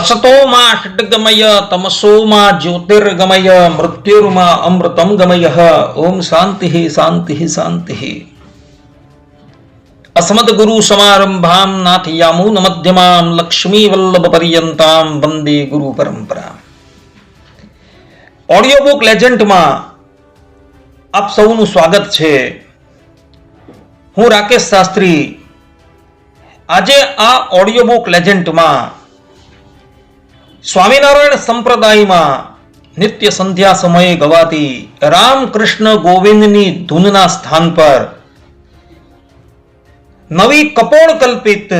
असतो मा षड्गमय तमसो मा ज्योतिर्गमय मृत्युर्मा अमृतम गमय। ओम शांति शांति शांति। अस्मद् गुरु समारंभां नाथयामून मध्यमां लक्ष्मी वल्लभ पर्यंतां वंदे गुरु परंपरा। ऑडियो बुक लेजेंड में आप सौનું સ્વાગત છે। હું રાકેશ શાસ્ત્રી। આજે આ ઓડિયો બુક લેજેન્ડમાં સ્વામિનારાયણ સંપ્રદાયમાં નિત્ય સંધ્યા સમયે ગવાતી રામકૃષ્ણ ગોવિંદની ધૂનના સ્થાન પર નવી કપોળ કલ્પિત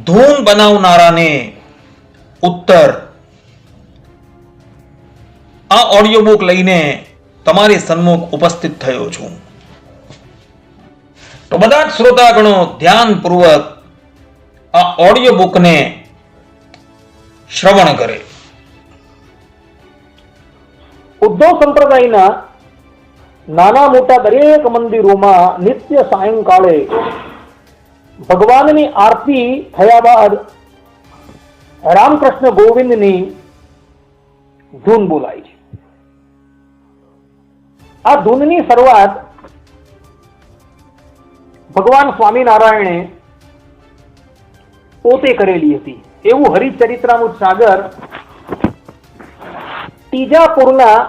ધૂન બનાવનારાને ઉત્તર આ ઓડિયો બુક લઈને તમારી સન્મુખ ઉપસ્થિત થયો છું। તો બધા જ શ્રોતાગણો ધ્યાનપૂર્વક આ ઓડિયો બુકને શ્રવણ કરે। ઉદ્ધવ સંપ્રદાયના નાના મોટા દરેક મંદિરોમાં નિત્ય સાયંકાળે ભગવાનની આરતી થયા બાદ રામકૃષ્ણ ગોવિંદની ધૂન બોલાય છે। આ ધૂનની શરૂઆત ભગવાન સ્વામિનારાયણે પોતે કરેલી હતી એવું હરિચરિત્રામૃત સાગર ટીજાપુરના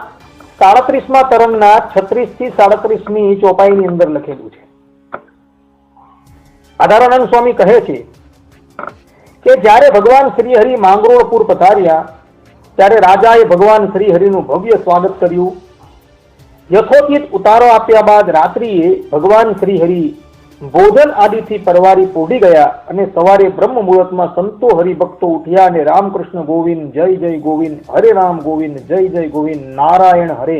37મા તરંગના 36 થી 37મી ચોપાઈની અંદર લખેલું છે। આધારાનંદ સ્વામી કહે છે કે જ્યારે ભગવાન શ્રી હરિ માંગરોળપુર પધાર્યા ત્યારે રાજાએ ભગવાન શ્રી હરિનું ભવ્ય સ્વાગત કર્યું। યથોચિત ઉતારો આપ્યા બાદ રાત્રિએ ભગવાન શ્રી હરિ ભોજન આદિથી પરવારી પોઢી ગયા અને સવારે બ્રહ્મ મુહૂર્તમાં સંતો હરિભક્તો ઉઠ્યા અને રામકૃષ્ણ ગોવિંદ જય જય ગોવિંદ, હરે રામ ગોવિંદ જય જય ગોવિંદ, નારાયણ હરે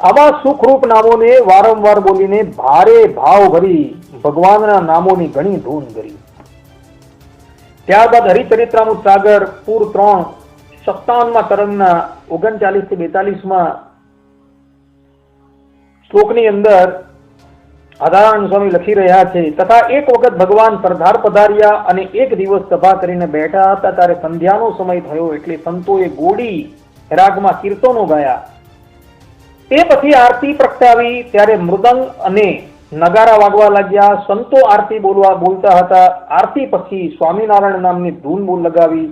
આવા સુખરૂપ નામોને વારંવાર બોલીને ભારે ભાવ ભરી ભગવાનના નામોની ઘણી ધૂન કરી। ત્યારબાદ હરિચરિત્રામૃત સાગર પૂર 3 57મા તરંગના 39 થી 42મા શ્લોકની અંદર આધારાનંદ સ્વામી લખી રહ્યા છે, તથા એક વખત ભગવાન સરદાર પધાર્યા અને એક દિવસ સભા કરીને બેઠા હતા ત્યારે સંધ્યાનો સમય થયો એટલે સંતોએ ગોડી રાગમાં કીર્તનો ગાયા। તે પછી આરતી પ્રગટાવી ત્યારે મૃદંગ અને નગારા વાગવા લાગ્યા। સંતો આરતી બોલતા હતા। આરતી પછી સ્વામિનારાયણ નામની ધૂન લગાવી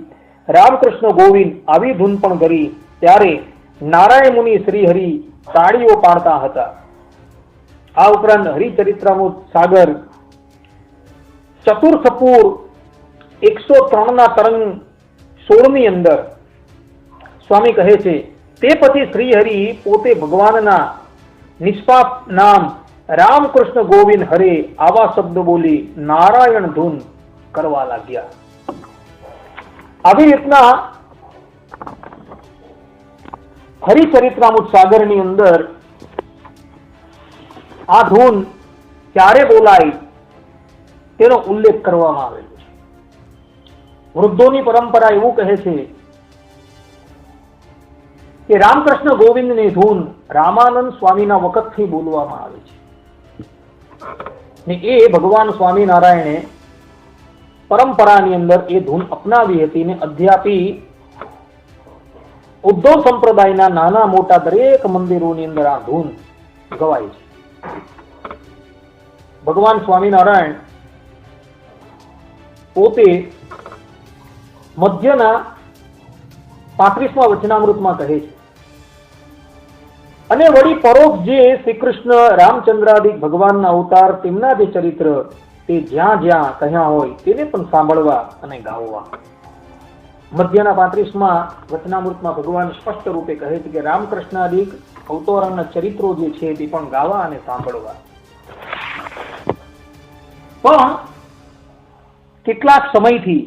રામકૃષ્ણ ગોવિંદ આવી ધૂન પણ કરી ત્યારે નારાયણ મુનિ શ્રી હરિ તાળીઓ પાડતા હતા। આ ઉપરાંત હરિચરિત્રામૃત સાગર ચતુર્થપુર 103ના તરંગ 16ની અંદર સ્વામી કહે છે, તે પછી શ્રી હરિ પોતે ભગવાનના નિષ્પાપ નામ રામકૃષ્ણ ગોવિંદ હરે આવા શબ્દ બોલી નારાયણ ધૂન કરવા લાગ્યા। આવી રીતના હરિચરિત્રામૃત સાગરની અંદર આ ધૂન ક્યારે બોલાય તેનો ઉલ્લેખ કરવામાં આવેલો છે। વૃદ્ધોની પરંપરા એવું કહે છે કે રામકૃષ્ણ ગોવિંદની ધૂન રામાનંદ સ્વામીના વખતથી બોલવામાં આવે છે ને એ ભગવાન સ્વામિનારાયણે પરંપરાની અંદર એ ધૂન અપનાવી હતી ને અધ્યાપી ઉદ્ધવ સંપ્રદાયના નાના મોટા દરેક મંદિરોની અંદર આ ધૂન ગવાય છે। ભગવાન સ્વામિનારાયણ પોતે મધ્યના 35મા વચનામૃતમાં કહે છે અને વળી પરોક્ષ જે શ્રી કૃષ્ણ રામચંદ્રાદિક ભગવાનના અવતાર તેમના જે ચરિત્ર તે જ્યાં જ્યાં કહ્યા હોય તેને પણ સાંભળવા અને ગાવવા। મધ્યના 35મા વચનામૃતમાં ભગવાન સ્પષ્ટ રૂપે કહે છે કે રામકૃષ્ણાદિક અવતારના ચરિત્રો જે છે તે પણ ગાવા અને સાંભળવા। પણ કેટલાક સમયથી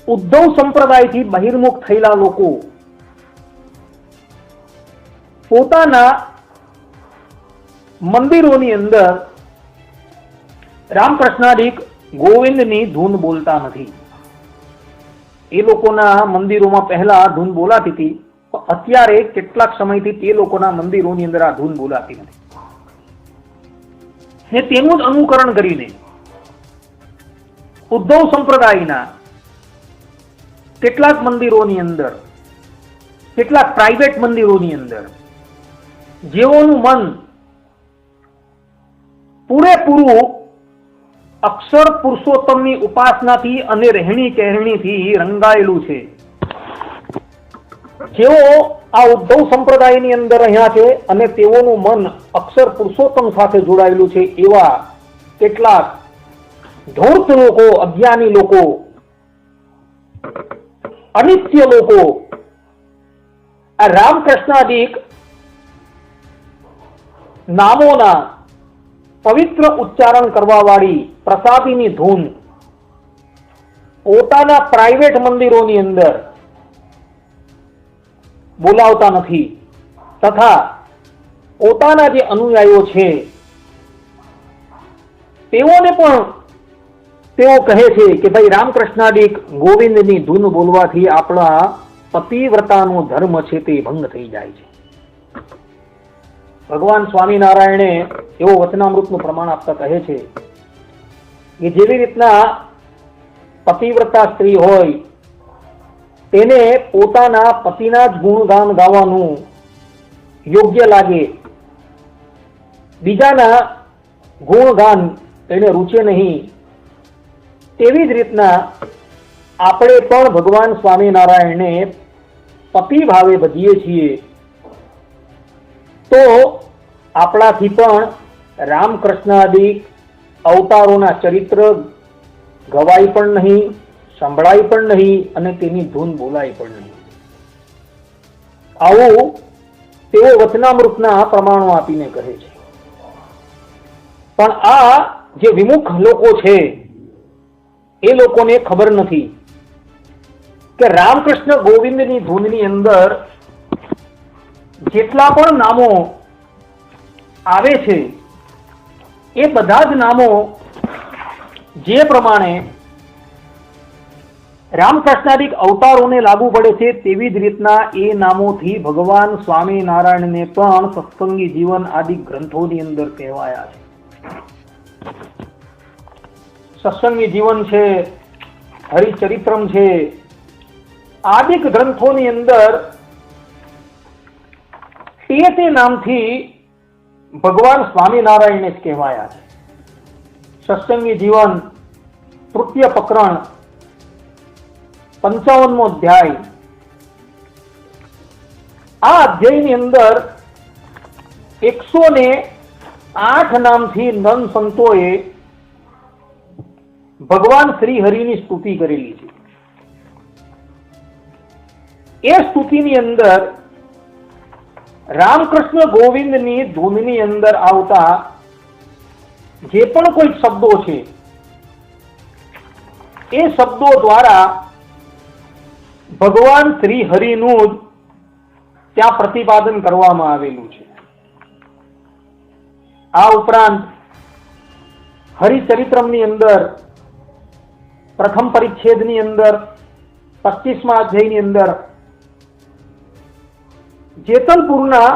ઉદ્ધવ સંપ્રદાયથી બહિર્મુખ થયેલા લોકો પોતાના મંદિરોની અંદર રામકૃષ્ણાદિક ગોવિંદની ધૂન બોલતા નથી। એ લોકોના મંદિરોમાં પહેલા ધૂન બોલાતી હતી, અત્યારે કેટલાક સમયથી તે લોકોના મંદિરોની અંદર આ ધૂન બોલાતી નથી ને તેનું જ અનુકરણ કરીને ઉદ્ધવ સંપ્રદાયના કેટલાક મંદિરોની અંદર, કેટલાક પ્રાઇવેટ મંદિરોની અંદર જેઓનું મન પૂરેપૂરું અક્ષર પુરુષોત્તમની ઉપાસનાથી અને રહેણી કહેણીથી રંગાયેલું છે, જેઓ આ ઉદ્ધવ સંપ્રદાયની અંદર રહ્યા છે અને તેઓનું મન અક્ષર પુરુષોત્તમ સાથે જોડાયેલું છે, એવા કેટલાક ધૂર્ત લોકો, અજ્ઞાની લોકો, અનિત્ય લોકો આ રામકૃષ્ણાદિક નામોના પવિત્ર ઉચ્ચારણ કરવા વાળી પ્રસાદીની ધૂન પોતાના પ્રાઇવેટ મંદિરોની અંદર બોલાવતા નથી, તથા પોતાના જે અનુયાયીઓ છે તેઓને પણ તેઓ કહે છે કે ભાઈ રામકૃષ્ણાદિક ગોવિંદની ધૂન બોલવાથી આપણા પતિવ્રતાનો ધર્મ છે તે ભંગ થઈ જાય છે. ભગવાન સ્વામિનારાયણે એવો વચનામૃતનું પ્રમાણ આપતા કહે છે કે જેવી રીતના પતિવ્રતા સ્ત્રી હોય તેને પોતાના પતિના જ ગુણગાન ગાવાનું યોગ્ય લાગે, બીજાના ગુણગાન તેને રૂચે નહીં, તેવી જ રીતના આપણે પણ ભગવાન સ્વામિનારાયણને પતિ ભાવે ભજીએ છીએ, તો આપણાથી પણ રામકૃષ્ણાદિક અવતારોના ચરિત્ર ગવાય પણ નહીં, સંભળાય પણ નહીં અને તેની ધૂન બોલાય પણ નહીં. આવું તેઓ વચનામૃતના પ્રમાણો આપીને કહે છે. પણ આ જે વિમુખ લોકો છે એ લોકોને ખબર નથી કે રામકૃષ્ણ ગોવિંદની ધૂનની અંદર જેટલા પણ નામો આવે છે એ બધા જ નામો જે પ્રમાણે રામકૃષ્ણાદિક અવતારોને લાગુ પડે છે તેવી જ રીતના એ નામોથી ભગવાન સ્વામિનારાયણને પણ સત્સંગી જીવન આદિ ગ્રંથોની અંદર કહેવાયા છે. સત્સંગી જીવન છે, હરિચરિત્રમ છે, આદિક ગ્રંથોની અંદર તે નામથી ભગવાન સ્વામિનારાયણને જ કહેવાયા છે. સત્સંગી જીવન તૃતીય પ્રકરણ 55મો અધ્યાય, આ અધ્યાયની અંદર 108 નામથી નંદ સંતોએ ભગવાન શ્રી હરિની સ્તુતિ કરેલી છે. એ સ્તુતિની અંદર રામકૃષ્ણ ગોવિંદની ધૂનની અંદર આવતા જે પણ કોઈ શબ્દો છે એ શબ્દો દ્વારા ભગવાન શ્રી હરિનું જ ત્યાં પ્રતિપાદન કરવામાં આવેલું છે. આ ઉપરાંત હરિચરિત્રમની અંદર પ્રથમ પરિચ્છેદની અંદર 25મા અધ્યાયની અંદર જેતલપુરના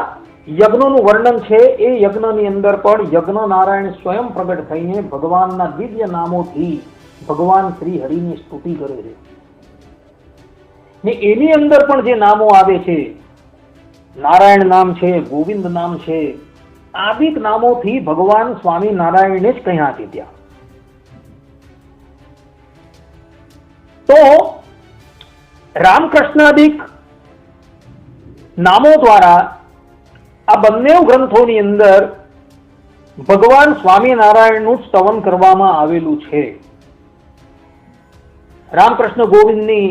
યજ્ઞનું વર્ણન છે. એ યજ્ઞની અંદર પણ યજ્ઞ નારાયણ સ્વયં પ્રગટ થઈને ભગવાનના દિવ્ય નામોથી ભગવાન શ્રી હરિની સ્તુતિ કરે છે. ને એની અંદર પણ જે નામો આવે છે, નારાયણ નામ છે, ગોવિંદ નામ છે, આદિક નામોથી ભગવાન સ્વામિનારાયણને જ કહ્યા છે ત્યાં. તો રામકૃષ્ણાદિક નામો દ્વારા આ બંને ગ્રંથોની અંદર ભગવાન સ્વામિનારાયણનું સ્તવન કરવામાં આવેલું છે. રામકૃષ્ણ ગોવિંદની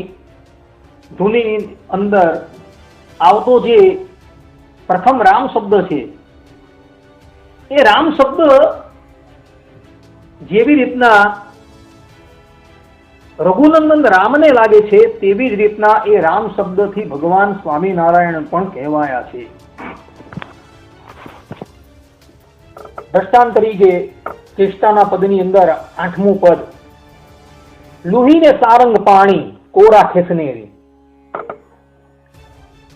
ધૂનની અંદર આવતો જે પ્રથમ રામ શબ્દ છે એ રામ શબ્દ જેવી રીતના રઘુનંદન રામને લાગે છે તેવી જ રીતના એ રામ શબ્દથી ભગવાન સ્વામિનારાયણ પણ કહેવાયા છે. દ્રષ્ટાંત તરીકે ચેષ્ટાના પદની અંદર 8મું પદ, લુહીને સારંગ પાણી કોરા ખેસનેરી.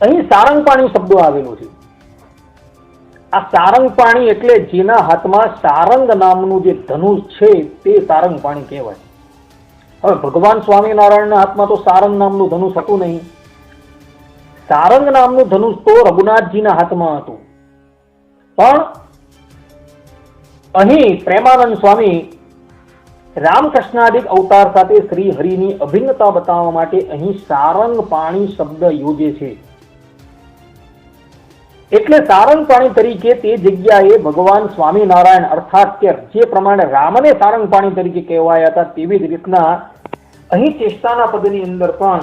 અહીં સારંગ પાણી શબ્દો આવેલો છે. આ સારંગ પાણી એટલે જેના હાથમાં સારંગ નામનું જે ધનુષ છે તે સારંગ પાણી કહેવાય. હવે ભગવાન સ્વામિનારાયણના હાથમાં તો સારંગ નામનું ધનુષ હતું નહીં. સારંગ નામનું ધનુષ તો રઘુનાથજીના હાથમાં હતું. પણ અહીં પ્રેમાનંદ સ્વામી રામકૃષ્ણાદિક અવતાર સાથે શ્રી હરિની અભિન્નતા બતાવવા માટે અહીં સારંગ પાણી શબ્દ યોજે છે. એટલે સારંગ પાણી તરીકે તે જગ્યાએ ભગવાન સ્વામિનારાયણ અર્થાત કે જે પ્રમાણે રામને સારંગ પાણી તરીકે કહેવાયા હતા તેવી જ રીતના અહીં ચેષ્ટાના પદની અંદર પણ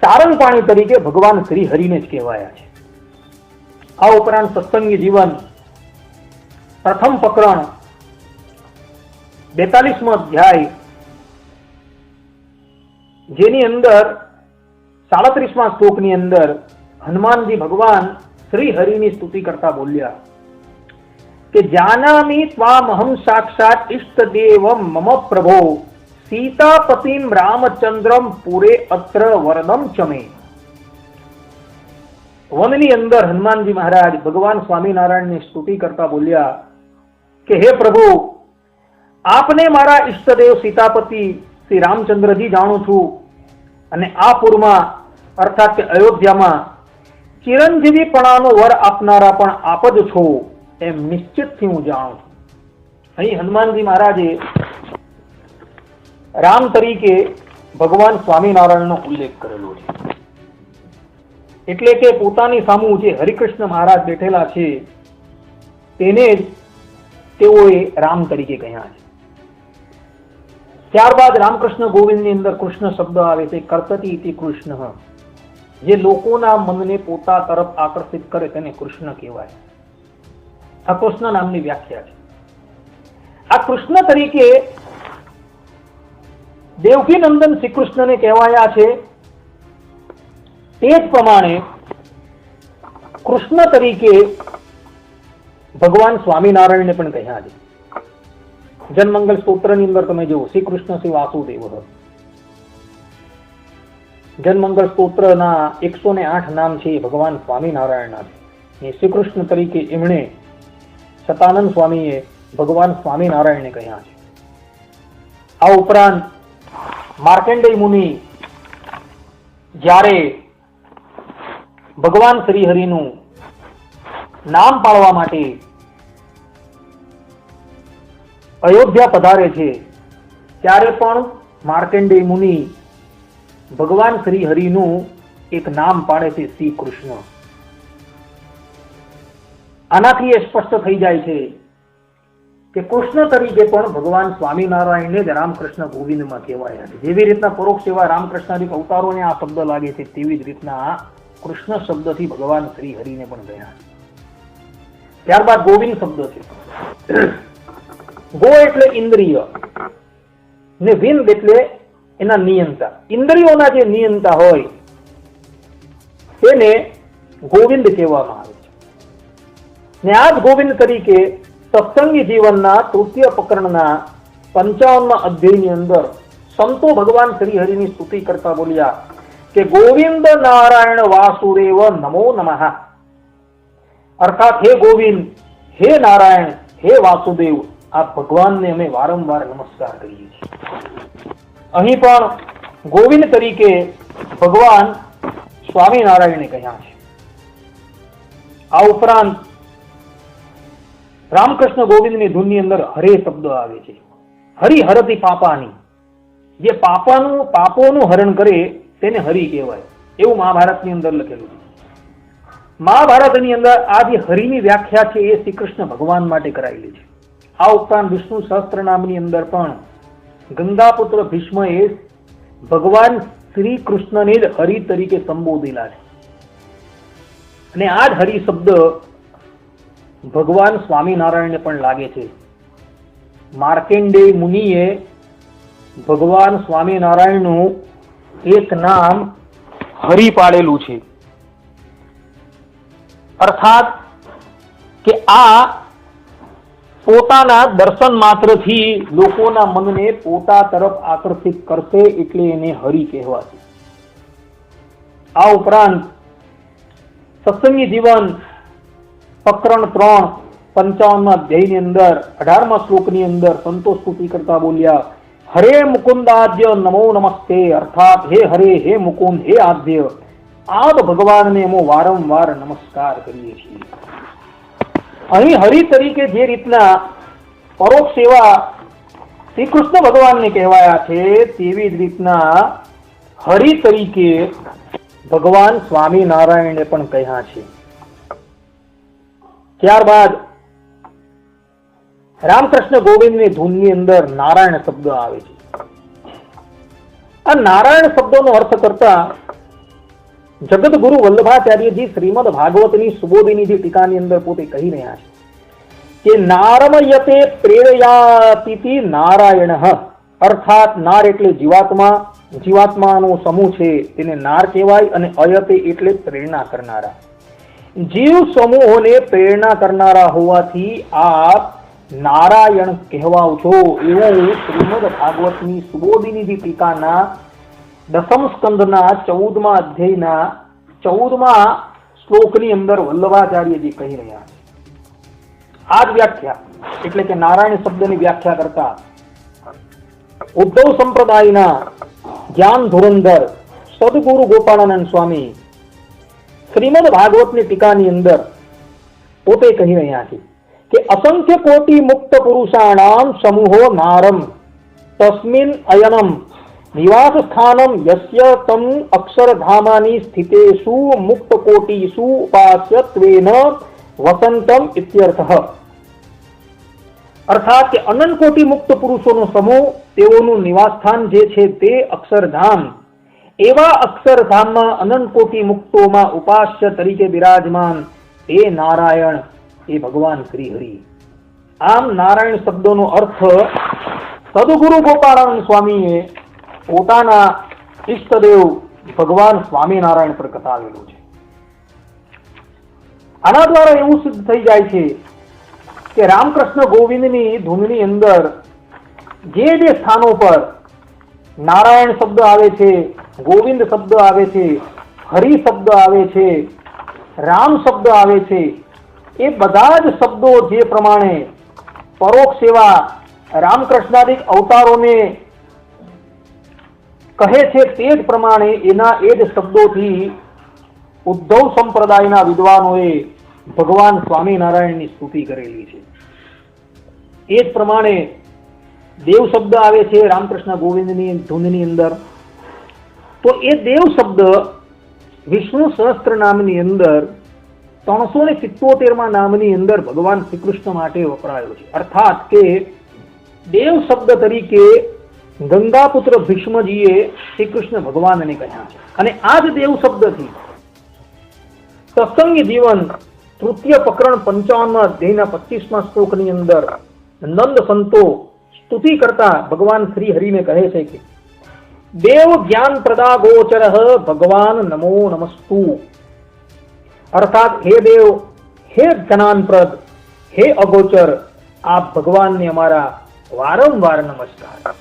સારંગ પાણી તરીકે ભગવાન શ્રી હરિને જ કહેવાયા છે. આ ઉપરાંત સત્સંગી જીવન પ્રથમ પ્રકરણ 42મો અધ્યાય જેની અંદર 37મા શ્લોકની અંદર હનુમાનજી ભગવાન શ્રી હરિની સ્તુતિ કરતા બોલ્યા કે જાનામિ ત્વામહં સાક્ષાત ઇષ્ટદેવમ મમ પ્રભો સીતાપતિમ રામચંદ્રમ પુરે અત્ર વરદમ ચમે. વનની અંદર હનુમાનજી મહારાજ ભગવાન સ્વામિનારાયણની સ્તુતિ કરતા બોલ્યા કે હે પ્રભુ, આપને મારા ઈષ્ટદેવ સીતાપતિ શ્રી રામચંદ્રજી જાણું છું અને આ પુરમાં અર્થાત કે અયોધ્યામાં ચિરંજીવીપણાનો વર આપનારા પણ આપ જ છો એમ નિશ્ચિતથી હું જાણું છું. અહીં હનુમાનજી મહારાજે રામ તરીકે ભગવાન સ્વામિનારાયણનો ઉલ્લેખ કરેલો છે. એટલે કે પોતાની સામું જે હરિકૃષ્ણ મહારાજ બેઠેલા છે તેને જ તેઓએ રામ તરીકે કહ્યા છે. ત્યારબાદ રામકૃષ્ણ ગોવિંદની અંદર કૃષ્ણ શબ્દ આવે છે. કર્તતિ ઇતિ કૃષ્ણ, જે લોકોના મનને પોતા તરફ આકર્ષિત કરે તેને કૃષ્ણ કહેવાય. આ કૃષ્ણ નામની વ્યાખ્યા છે. આ કૃષ્ણ તરીકે દેવકી નંદન શ્રી કૃષ્ણને કહેવાયા છે. તે જ પ્રમાણે કૃષ્ણ તરીકે ભગવાન સ્વામિનારાયણને પણ કહ્યા છે. જનમંગલ સ્તોત્રની અંદર તમે જુઓ શ્રી કૃષ્ણ શ્રી વાસુદેવ. જનમંગલ સ્તોત્રના 108 નામ છે ભગવાન સ્વામિનારાયણના છે. શ્રી કૃષ્ણ તરીકે એમણે સતાનંદ સ્વામીએ ભગવાન સ્વામિનારાયણને કહ્યા છે. આ ઉપરાંત માર્કંડેય મુનિ જ્યારે ભગવાન શ્રી હરિનું નામ પાળવા માટે અયોધ્યા પધારે છે ત્યારે પણ માર્કંડેય મુનિ ભગવાન શ્રી હરિનું એક નામ પાડે છે, શ્રી કૃષ્ણ. આનાથી એ સ્પષ્ટ થઈ જાય છે કે કૃષ્ણ તરીકે પણ ભગવાન સ્વામિનારાયણને જ રામકૃષ્ણ ગોવિંદમાં કહેવાયા છે. જેવી રીતના પરોક્ષ એવા રામકૃષ્ણાદિક અવતારોને આ શબ્દ લાગે છે તેવી જ રીતના કૃષ્ણ શબ્દથી ભગવાન શ્રી હરિને પણ ગયા છે. ત્યારબાદ ગોવિંદ શબ્દ છે. ગો એટલે ઇન્દ્રિય ને વિંદ એટલે એના નિયંતા. ઇન્દ્રિયોના જે નિયંતા હોય તેને ગોવિંદ કહેવામાં આવે છે. ને આ જ ગોવિંદ તરીકે સત્સંગી જીવનના તૃતીય પ્રકરણના 55મા અધ્યાયની અંદર સંતો ભગવાન શ્રી હરિની સ્તુતિ કરતા બોલ્યા કે ગોવિંદ નારાયણ વાસુદેવ નમો નમઃ. અર્થાત હે ગોવિંદ, હે નારાયણ, હે વાસુદેવ, આ ભગવાનને અમે વારંવાર નમસ્કાર કરીએ છીએ. અહીં પણ ગોવિંદ તરીકે ભગવાન સ્વામિનારાયણને કહ્યા છે. આ ઉપરાંત રામકૃષ્ણ ગોવિંદની ધૂનની અંદર હરે શબ્દ આવે છે. હરિ હરતિ પાપાની, જે પાપોનું હરણ કરે તેને હરિ કહેવાય એવું મહાભારતની અંદર લખેલું છે. મહાભારતની અંદર આ જે હરિની વ્યાખ્યા છે એ શ્રી કૃષ્ણ ભગવાન માટે કરાયેલી છે. આ ઉપરાંત વિષ્ણુ સહસ્ત્ર નામની અંદર પણ ગંગાપુત્ર ભીષ્મએ ભગવાન શ્રી કૃષ્ણને જ હરિ તરીકે સંબોધેલા છે. અને આ જ હરિ શબ્દ ભગવાન સ્વામિનારાયણને પણ લાગે છે. માર્કંડેય મુનિએ ભગવાન સ્વામિનારાયણનું એક નામ હરિ પાડેલું છે. અર્થાત કે આ પોતાના દર્શન માત્રથી લોકોના મનને પોતા તરફ આકર્ષિત કરશે એટલે એને હરિ કહેવાશે. આ ઉપરાંત સત્સંગી જીવન પ્રકરણ 3 55મા અધ્યાયની અંદર 18મા શ્લોકની અંદર સંતો સ્તુતિ કરતા બોલ્યા, હરે મુકુંદાદ્ય નમો નમસ્તે, અર્થાત હે હરે, હે મુકુંદ, હે આદ્ય, આપ ભગવાનને અમે વારંવાર નમસ્કાર કરીએ છીએ. અહીં હરિ તરીકે જે રીતના પરોક્ષ સેવા શ્રી કૃષ્ણ ભગવાનને કહેવાયા છે, તેવી જ રીતના હરિ તરીકે ભગવાન સ્વામિનારાયણને પણ કહ્યા છે. ત્યારબાદ રામકૃષ્ણ ગોવિંદની ધૂનની અંદર નારાયણ શબ્દ આવે છે. આ નારાયણ શબ્દોનો અર્થ કરતા જગતગુરુ વલ્લભાચાર્યજી શ્રીમદ ભાગવતની સુબોધિનીજી ટીકાની અંદર પોતે કહી રહ્યા છે કે નારમયતે પ્રેરયાતિતિ નારાયણ, અર્થાત નાર એટલે જીવાત્મા, જીવાત્માનો સમૂહ છે તેને નાર કહેવાય, અને અયતે એટલે પ્રેરણા કરનારા. જીવ સમૂહોને પ્રેરણા કરનારા હોવાથી આપ નારાયણ કહેવાઓ છો, એવું શ્રીમદ ભાગવતની સુબોધિનીજી ટીકાના 10મ સ્કંદના 14મા અધ્યાયના 14મા શ્લોકની અંદર વલ્લભાચાર્યજી કહી રહ્યા છે. આ જ વ્યાખ્યા એટલે કે નારાયણ શબ્દની વ્યાખ્યા કરતા ઉદ્ધવ સંપ્રદાયના જ્ઞાન ધુરંધર સદગુરુ ગોપાળાનંદ સ્વામી શ્રીમદ ભાગવતની ટીકાની અંદર પોતે કહી રહ્યા છે કે અસંખ્ય કોટી મુક્ત પુરુષાણામ સમૂહો નારમ તસ્મિન અયનમ નિવાસ સ્થાનમ યસ્ય તમ અક્ષરધામાની સ્થિતેષુ મુક્ત કોટીષુ ઉપાસ્યત્વેન વસંતમ ઇત્યર્થઃ. અર્થાત કે અનંત કોટી મુક્ત પુરુષોનો સમૂહ, તેઓનું નિવાસસ્થાન જે છે તે અક્ષરધામ, એવા અક્ષરધામમાં અનંત કોટી મુક્તોમાં ઉપાસ્ય તરીકે બિરાજમાન એ નારાયણ, એ ભગવાન શ્રી હરિ. આમ નારાયણ શબ્દોનો અર્થ સદગુરુ ગોપાળાનંદ સ્વામીએ પોતાના ઈષ્ટદેવ ભગવાન સ્વામિનારાયણ પર કથાવેલું છે. આના દ્વારા એવું સિદ્ધ થઈ જાય છે કે રામકૃષ્ણ ગોવિંદની ધૂનની અંદર જે જે સ્થાનો પર નારાયણ શબ્દ આવે છે, ગોવિંદ શબ્દ આવે છે, હરિ શબ્દ આવે છે, રામ શબ્દ આવે છે, એ બધા જ શબ્દો જે પ્રમાણે પરોક્ષ સેવા રામકૃષ્ણાદિક અવતારોને કહે છે, તે જ પ્રમાણે એના એ જ શબ્દોથી ઉદ્ધવ સંપ્રદાયના વિદ્વાનોએ ભગવાન સ્વામિનારાયણની સ્તુતિ કરેલી છે. એ જ પ્રમાણે દેવ શબ્દ આવે છે રામકૃષ્ણ ગોવિંદની ધૂનની અંદર, તો એ દેવ શબ્દ વિષ્ણુ સહસ્ત્ર નામની અંદર 377મા નામની અંદર ભગવાન શ્રી કૃષ્ણ માટે વપરાયો છે. અર્થાત કે દેવ શબ્દ તરીકે ગંગાપુત્ર ભીષ્મજીએ શ્રી કૃષ્ણ ભગવાનને કહ્યા છે. અને આ જ દેવ શબ્દથી સત્સંગી જીવન તૃતીય પ્રકરણ 55મા અધ્યાયના 25મા શ્લોકની અંદર નંદ સંતો સ્તુતિ કરતા ભગવાન શ્રી હરિને કહે છે કે દેવ જ્ઞાન પ્રદા ગોચર ભગવાન નમો નમસ્તુ. અર્થાત હે દેવ, હે જ્ઞાનપ્રદ, હે અગોચર, આપ ભગવાનને અમારા વારંવાર નમસ્કાર.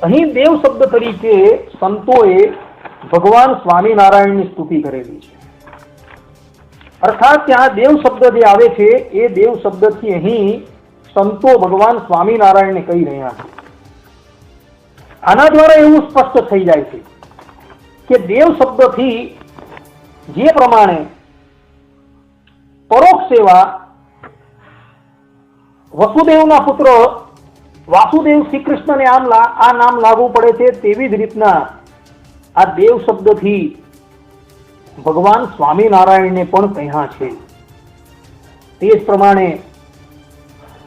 અહીં દેવ શબ્દ તરીકે સંતોએ ભગવાન સ્વામિનારાયણની સ્તુતિ કરેલી છે. અર્થાત ત્યાં દેવ શબ્દ જે આવે છે એ દેવ શબ્દથી અહીં સંતો ભગવાન સ્વામિનારાયણને કહી રહ્યા છે. આના દ્વારા એવું સ્પષ્ટ થઈ જાય છે કે દેવ શબ્દથી જે પ્રમાણે પરોક્ષ સેવા વસુદેવના પુત્ર વાસુદેવ શ્રી કૃષ્ણને આ નામ લાગુ પડે છે, તેવી જ રીતના આ દેવ શબ્દથી ભગવાન સ્વામિનારાયણને પણ કહ્યા છે. તે જ પ્રમાણે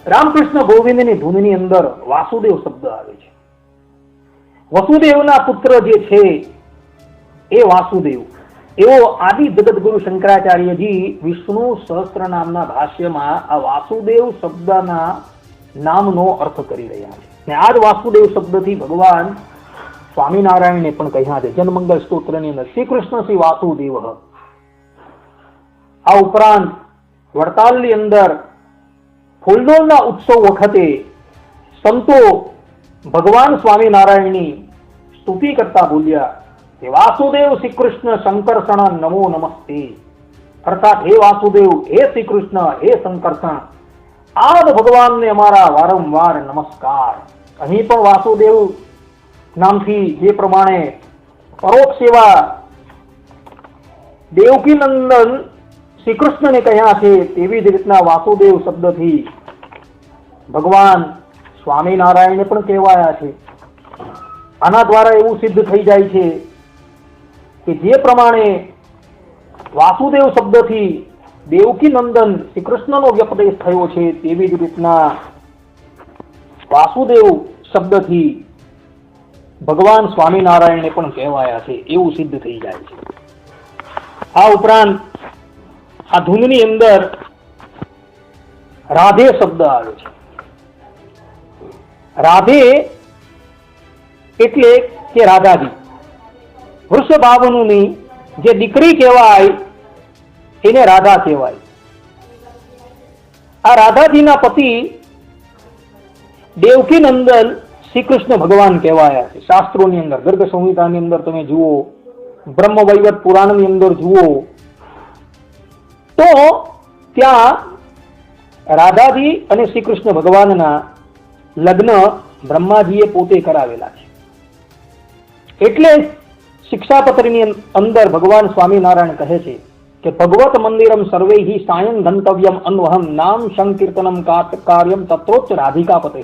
રામકૃષ્ણ ગોવિંદની ધૂનની અંદર વાસુદેવ શબ્દ આવે છે. વસુદેવના પુત્ર જે છે એ વાસુદેવ, એવો આદિ જગતગુરુ શંકરાચાર્યજી વિષ્ણુ સહસ્ત્ર નામના ભાષ્યમાં આ વાસુદેવ શબ્દના નામનો અર્થ કરી રહ્યા છે. અને આ જ વાસુદેવ શબ્દથી ભગવાન સ્વામિનારાયણને પણ કહ્યા છે. જનમંગલ સ્તોત્રની અંદર શ્રી કૃષ્ણ શ્રી વાસુદેવ. આ ઉપરાંત વડતાલની અંદર ફૂલડોળના ઉત્સવ વખતે સંતો ભગવાન સ્વામિનારાયણની સ્તુતિ કરતા બોલ્યા કે વાસુદેવ શ્રી કૃષ્ણ શંકરષણ નમો નમસ્તે. અર્થાત હે વાસુદેવ, હે શ્રી કૃષ્ણ, હે શંકરષણ, આ ભગવાનને અમારા વારંવાર નમસ્કાર. અહીં પણ વાસુદેવ નામથી જે પ્રમાણે પરોક્ષ એવા દેવકી નંદન શ્રી કૃષ્ણને કહ્યા છે, તેવી જ રીતના વાસુદેવ શબ્દથી ભગવાન સ્વામિનારાયણને પણ કહેવાયા છે. આના દ્વારા એવું સિદ્ધ થઈ જાય છે કે જે પ્રમાણે વાસુદેવ શબ્દથી દેવકી નંદન શ્રી કૃષ્ણનો વ્યપદેશ થયો છે, તેવી જ રીતના વાસુદેવ શબ્દથી ભગવાન સ્વામિનારાયણને પણ કહેવાયા છે, એવું સિદ્ધ થઈ જાય છે. આ ઉપરાંત આ ધૂનની અંદર રાધે શબ્દ આવે છે. રાધે એટલે કે રાધાજી, વૃષભાવનુની જે દીકરી કહેવાય એને રાધા કહેવાય. આ રાધાજીના પતિ દેવકી નંદન શ્રી કૃષ્ણ ભગવાન કહેવાયા છે. શાસ્ત્રોની અંદર, ગર્ગ સંહિતાની અંદર તમે જુઓ, બ્રહ્મ વૈવર્ત પુરાણની અંદર જુઓ તો ત્યાં રાધાજી અને શ્રી કૃષ્ણ ભગવાનના લગ્ન બ્રહ્માજીએ પોતે કરાવેલા છે. એટલે શિક્ષાપત્રીની અંદર ભગવાન સ્વામિનારાયણ કહે છે કે ભગવત મંદિરમ સર્વૈહિ સાયં ગંતવ્યમ અન્વહમ નામ સંકીર્તનમ કાર્યમ તત્રોચ્ચ રાધિકાપતે.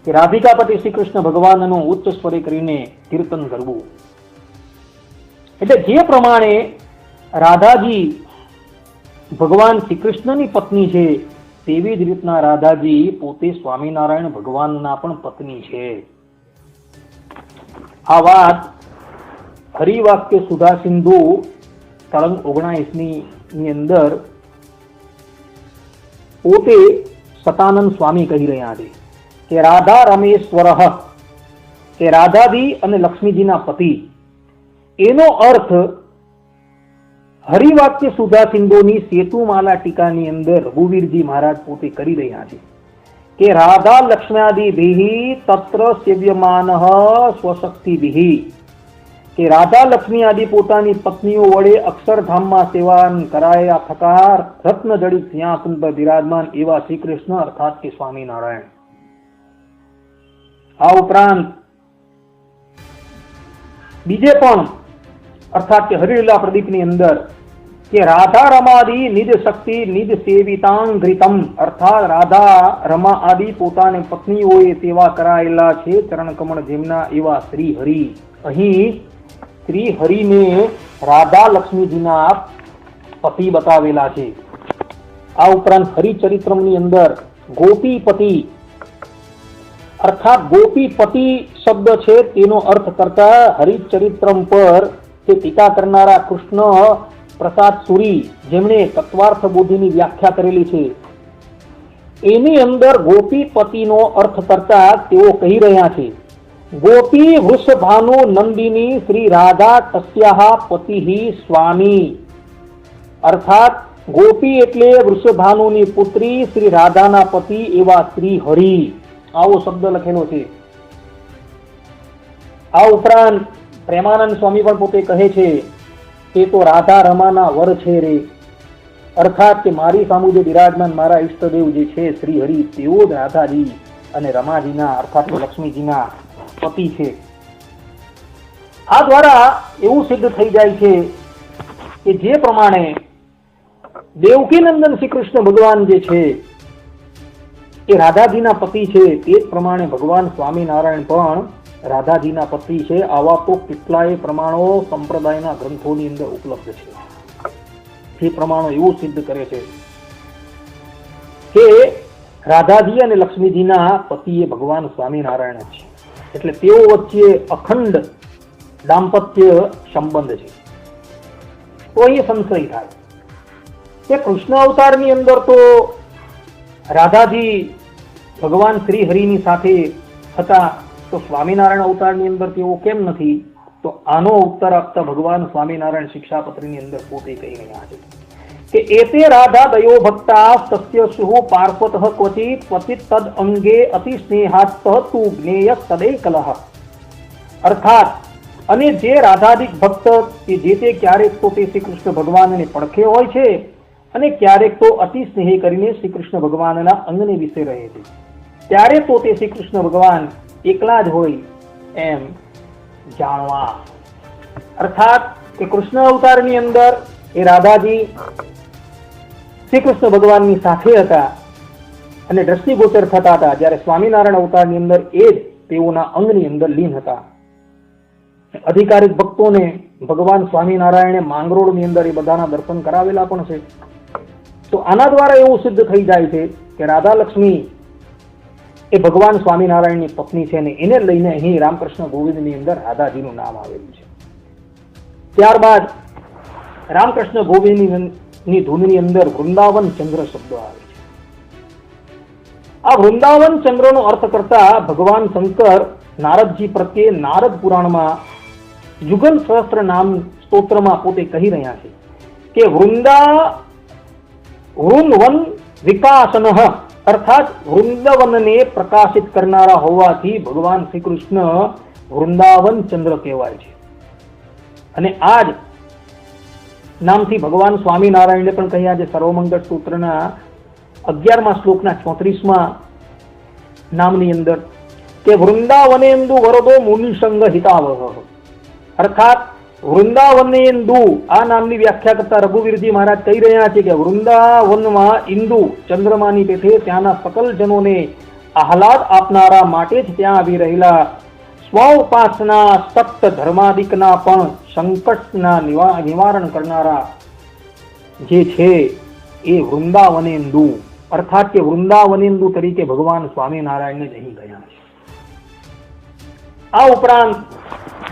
કે રાધિકાપતિ શ્રી કૃષ્ણ ભગવાનનું ઉચ્ચ સ્વરે કરીને કીર્તન કરવું. એટલે જે પ્રમાણે રાધાજી ભગવાન શ્રી કૃષ્ણની પત્ની છે, તેવી જ રીતના રાધાજી પોતે સ્વામિનારાયણ ભગવાનના પણ પત્ની છે. આ વાત હરિવાક્ય સુધા સિંધુ તરંગ 19ની અંદર પોતે સતાનંદ સ્વામી કહી રહ્યા છે કે રાધા રમેશ્વર, કે રાધાજી અને લક્ષ્મીજીના પતિ. એનો અર્થ હરિવાક્ય સુધા સિંધુની સેતુમાલા ટીકાની અંદર રઘુવીરજી મહારાજ પોતે કરી રહ્યા છે કે રાધા લક્ષ્મ્યાદિભિ તત્ર સેવ્યમાનઃ સ્વશક્તિભિ, કે રાધા લક્ષ્મી આદિ પોતાની પત્નીઓ વડે અક્ષરધામમાં સેવાન કરાયા થકાર રત્ન જડિત સિંહાસન પર બિરાજમાન એવા શ્રી કૃષ્ણ અર્થાત કે સ્વામિનારાયણ. આ ઉપરાંત બીજે પણ અર્થાત કે હરિલીલા પ્રદીપની અંદર કે રાધા રમાદિ નિજ શક્તિ નિજ સેવિતાંગ્રિતમ, અર્થાત રાધા રમા આદિ પોતાને પત્નીઓએ સેવા કરાયેલા છે ચરણ કમળ જેમના એવા શ્રી હરિ. અહીં શ્રી હરિને રાધા લક્ષ્મીજીના પતિ બતાવેલા છે. આ ઉપરાંત હરિચરિત્રમની અંદર ગોપીપતિ અર્થાત ગોપીપતિ શબ્દ છે તેનો અર્થ કરતા હરિચરિત્રમ પર તે ટીકા કરનારા કૃષ્ણ પ્રસાદ સુરી, જેમણે તત્વાર્થ બોધિની વ્યાખ્યા કરેલી છે, એની અંદર ગોપીપતિનો અર્થ કરતા તેઓ કહી રહ્યા છે ગોપી વૃષભાનુ નંદિની શ્રી રાધા તસ્યાહ પતિ સ્વામી. અર્થાત ગોપી એટલે વૃષભાનુની પુત્રી શ્રી રાધાના પતિ એવા શ્રી હરિ. આવો શબ્દ લખેલો છે. આ ઉપરાંત પ્રેમાનંદ સ્વામી પણ પોતે કહે છે કે તો રાધા રમાના વર છે રે, અર્થાત કે મારી સામુ જે બિરાજમાન મારા ઈષ્ટદેવ જે છે શ્રી હરિ, તેઓ જ રાધાજી અને રમાજીના અર્થાત લક્ષ્મીજીના પતિ છે. આ દ્વારા એવું સિદ્ધ થઈ જાય છે કે જે પ્રમાણે દેવકી નંદન શ્રી કૃષ્ણ ભગવાન જે છે એ રાધાજીના પતિ છે, તે જ પ્રમાણે ભગવાન સ્વામિનારાયણ પણ રાધાજીના પતિ છે. આવા તો કેટલાય પ્રમાણો સંપ્રદાયના ગ્રંથોની અંદર ઉપલબ્ધ છે. તે પ્રમાણો એવું સિદ્ધ કરે છે કે રાધાજી અને લક્ષ્મીજીના પતિ એ ભગવાન સ્વામિનારાયણ છે. એટલે તેઓ વચ્ચે અખંડ દાંપત્ય સંબંધ છે. તો અહીં સંશય થાય કે કૃષ્ણ અવતારની અંદર તો રાધાજી ભગવાન શ્રી હરિની સાથે હતા, તો સ્વામિનારાયણ અવતારની અંદર તેઓ કેમ નથી? તો આનો ઉત્તર આપતા ભગવાન સ્વામિનારાયણ શિક્ષાપત્રીની અંદર પોતે કહી રહ્યા છે કે એતે રાધા દયો ભક્તા સત્ય સુહુ પાર્શ્વતઃ ક્વચિત ક્વચિત તદ અંગે અતિ સ્નેહાત તુ જ્ઞેય સદૈકલહ. અર્થાત અને જે રાધાદિક ભક્ત કે જે તે ક્યારેક તો તે શ્રી કૃષ્ણ ભગવાનને પડખે હોય છે અને ક્યારેક તો અતિ સ્નેહ કરીને શ્રી કૃષ્ણ ભગવાનના અંગને વિશે રહે છે. ત્યારે તો તે શ્રી કૃષ્ણ ભગવાન એકલા જ હોય એમ જાણવા. અર્થાત કે કૃષ્ણ અવતારની અંદર એ રાધાજી શ્રી કૃષ્ણ ભગવાનની સાથે હતા અને દ્રષ્ટિગોચર થતા હતા, જ્યારે સ્વામિનારાયણ અવતારની અંદર એ જ તેઓના અંગની અંદર લીન હતા. અધિકારિક ભક્તોને ભગવાન સ્વામિનારાયણે માંગરોળની અંદર એ બધાના દર્શન કરાવેલા પણ છે. તો આના દ્વારા એવું સિદ્ધ થઈ જાય છે કે રાધા લક્ષ્મી એ ભગવાન સ્વામિનારાયણની પત્ની છે, અને એને લઈને અહીં રામકૃષ્ણ ગોવિંદની અંદર રાધાજીનું નામ આવેલું છે. ત્યારબાદ રામકૃષ્ણ ગોવિંદની ધૂનની અંદર વૃંદાવન ચંદ્ર શબ્દ આવે છે. આ વૃંદાવન ચંદ્રનો અર્થ કરતા ભગવાન શંકર નારદજી પ્રત્યે નારદ પુરાણમાં યુગલ સહસ્ત્ર નામ સ્તોત્રમાં પોતે કહી રહ્યા છે કે વૃંદવન વિકાસન, અર્થાત વૃંદાવનને પ્રકાશિત કરનારા હોવાથી ભગવાન શ્રી કૃષ્ણ વૃંદાવન ચંદ્ર કહેવાય છે. અને આ જ નામથી ભગવાન સ્વામિનારાયણને પણ કહ્યા છે. સર્વમંગળ સૂત્રના 11મા શ્લોકના 34મા નામની અંદર કે વૃંદાવનેન્દુ વરદો મુનિસંગ હિતાવહ, અર્થાત વૃંદાવનેન્દુ આ નામની વ્યાખ્યા કરતા રઘુવીરજી મહારાજ કહી રહ્યા છે કે વૃંદાવનમાં ઇન્દુ ચંદ્રમાની પેઠે ત્યાંના સકલ જનોને આહલાદ આપનારા માટે જ ત્યાં આવી રહેલા સ્વ ઉપાસના સપ્ત ધર્માદિકના પણ સંકટના નિવારણ કરનારા જે છે એ વૃંદાવનેન્દુ, અર્થાત કે વૃંદાવનેન્દુ તરીકે ભગવાન સ્વામિનારાયણને જ અહીં ગયા છે. આ ઉપરાંત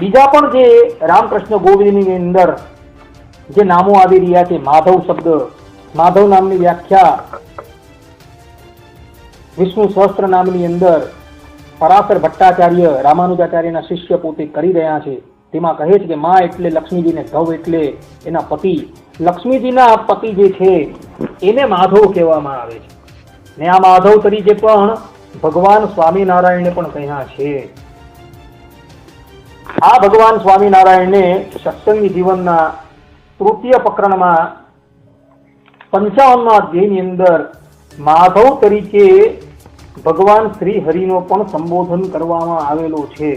બીજા પણ જે રામકૃષ્ણ ગોવિંદની અંદર જે નામો આવી રહ્યા છે, માધવ શબ્દ, માધવ નામની વ્યાખ્યા વિષ્ણુ સહસ્ત્ર નામની અંદર પરાશર ભટ્ટાચાર્ય રામાનુજાચાર્યના શિષ્ય પોતે કરી રહ્યા છે. તેમાં કહે છે કે મા એટલે લક્ષ્મીજીને, ધવ એટલે એના પતિ. લક્ષ્મીજીના પતિ જે છે એને માધવ કહેવામાં આવે છે. ને આ માધવ તરીકે પણ ભગવાન સ્વામિનારાયણને પણ કહ્યા છે. આ ભગવાન સ્વામિનારાયણને સત્સંગી જીવનના તૃતીય પ્રકરણમાં 55મા અધ્યાયની અંદર માધવ તરીકે ભગવાન શ્રી હરિનો પણ સંબોધન કરવામાં આવેલો છે.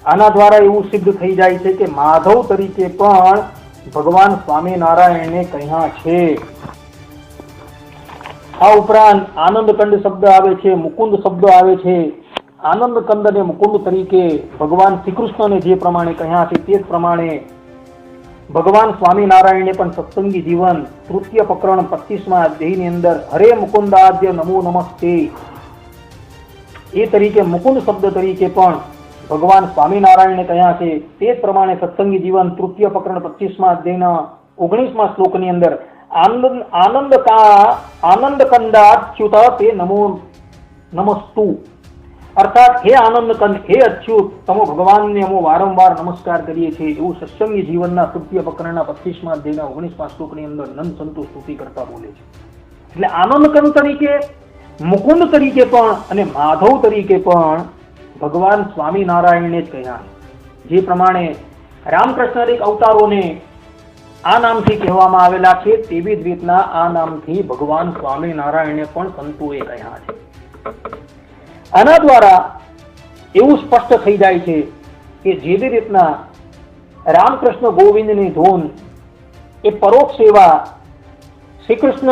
આના દ્વારા એવું સિદ્ધ થઈ જાય છે કે માધવ તરીકે પણ ભગવાન સ્વામિનારાયણને કહ્યા છે. આ ઉપરાંત આનંદકંડ શબ્દ આવે છે, મુકુંદ શબ્દ આવે છે. આનંદકંદ અને મુકુંદ તરીકે ભગવાન શ્રી કૃષ્ણને જે પ્રમાણે કહ્યા છે તે જ પ્રમાણે ભગવાન સ્વામિનારાયણને પણ સત્સંગી જીવન તૃતીય પ્રકરણ 25મા અધ્યાયની અંદર હરે મુકુંદાદ્ય નમો નમસ્તે એ તરીકે મુકુંદ શબ્દ તરીકે પણ ભગવાન સ્વામિનારાયણને કહ્યા છે. તે જ પ્રમાણે સત્સંગી જીવન તૃતીય પ્રકરણ 25મા અધ્યાયના 19મા શ્લોકની અંદર આનંદકંદાચ્યુત તે નમો નમસ્તુ, અર્થાત હે આનંદકંદ, હે અચ્યુત, તમે ભગવાનને અમે વારંવાર નમસ્કાર કરીએ છીએ, એવું સત્સંગી જીવનના તૃતીય પ્રકરણના 25મા અધ્યાયના 19મા શ્લોકની અંદર નંદ સંતો સ્તુતિ કરતા બોલે છે. એટલે આનંદકંદ તરીકે, મુકુંદ તરીકે પણ અને માધવ તરીકે પણ ભગવાન સ્વામિનારાયણને જ કહ્યા. જે પ્રમાણે રામકૃષ્ણ અવતારોને આ નામથી કહેવામાં આવેલા છે, તેવી જ રીતના આ નામથી ભગવાન સ્વામિનારાયણને પણ સંતોએ કહ્યા છે. આના દ્વારા એવું સ્પષ્ટ થઈ જાય છે કે જેવી રીતના રામકૃષ્ણ ગોવિંદની ધૂન એ પરોક્ષ સેવા શ્રી કૃષ્ણ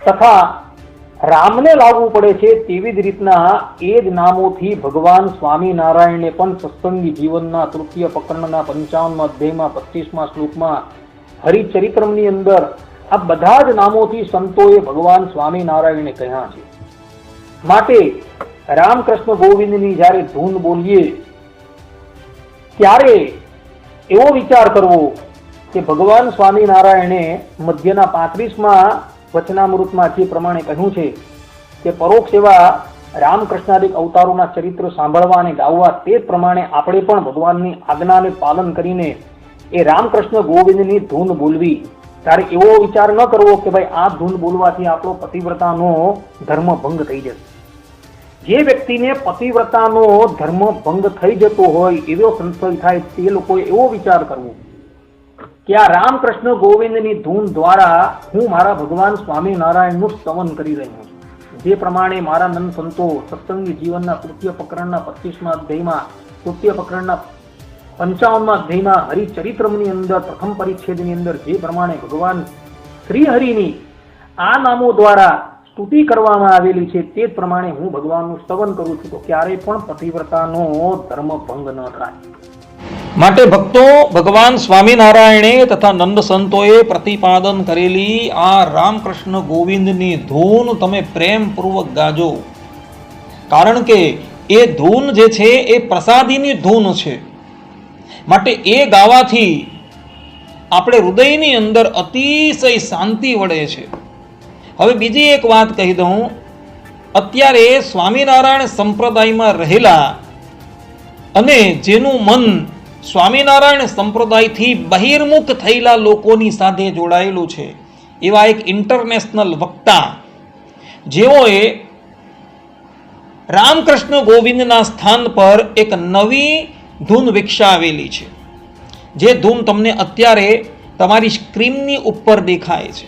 તથા રામને લાવવું પડે છે, તેવી જ રીતના એ જ નામોથી ભગવાન સ્વામિનારાયણને પણ સત્સંગી જીવનના તૃતીય પ્રકરણના 55મા અધ્યાયમાં 25મા શ્લોકમાં હરિચરિત્રમની અંદર આ બધા જ નામોથી સંતોએ ભગવાન સ્વામિનારાયણને કહ્યા છે. માટે રામકૃષ્ણ ગોવિંદની જ્યારે ધૂન બોલીએ ત્યારે એવો વિચાર કરવો કે ભગવાન સ્વામિનારાયણે મધ્યના 35મા વચનામૃતમાં જે પ્રમાણે કહ્યું છે કે પરોક્ષ એવા રામકૃષ્ણાદિક અવતારોના ચરિત્ર સાંભળવા અને ગાવવા, તે પ્રમાણે આપણે પણ ભગવાનની આજ્ઞાને પાલન કરીને એ રામકૃષ્ણ ગોવિંદની ધૂન બોલવી. ત્યારે એવો વિચાર ન કરવો કે ભાઈ આ ધૂન બોલવાથી આપણો પતિવ્રતાનો ધર્મ ભંગ થઈ જશે. જે વ્યક્તિને પતિવ્રતાનો ધર્મ ભંગ થઈ જતો હોય એવો સંશય થાય તે લોકોએ એવો વિચાર કરવો કે આ રામકૃષ્ણ ગોવિંદની ધૂન દ્વારા હું મારા ભગવાન સ્વામિનારાયણનું સ્તવન કરી રહ્યો છું. જે પ્રમાણે મારા નંદ સંતો સત્સંગી જીવનના તૃતીય પ્રકરણના 25મા અધ્યાયમાં, તૃતીય પ્રકરણના 55મા અધ્યાયમાં હરિચરિત્રમની અંદર પ્રથમ પરિચ્છેદની અંદર જે પ્રમાણે ભગવાન શ્રી હરિની આ નામો દ્વારા સ્તુતિ કરવામાં આવેલી છે, તે જ પ્રમાણે હું ભગવાનનું સ્તવન કરું છું. તો ક્યારેય પણ પતિવ્રતાનો ધર્મ ભંગ ન થાય. માટે ભક્તો, ભગવાન સ્વામિનારાયણે તથા નંદ સંતોએ પ્રતિપાદન કરેલી આ રામકૃષ્ણ ગોવિંદની ધૂન તમે પ્રેમપૂર્વક ગાજો. કારણ કે એ ધૂન જે છે એ પ્રસાદીની ધૂન છે. માટે એ ગાવાથી આપણે હૃદયની અંદર અતિશય શાંતિ વળે છે. હવે બીજી એક વાત કહી દઉં. અત્યારે સ્વામિનારાયણ સંપ્રદાયમાં રહેલા અને જેનું મન સ્વામિનારાયણ સંપ્રદાયથી બહિર્મુખ થયેલા લોકોની સાથે જોડાયેલું છે, એવા એક ઇન્ટરનેશનલ વક્તા જેઓએ રામકૃષ્ણ ગોવિંદના સ્થાન પર એક નવી ધૂન વિકસાવેલી છે. જે ધૂન તમને અત્યારે તમારી સ્ક્રીનની ઉપર દેખાય છે.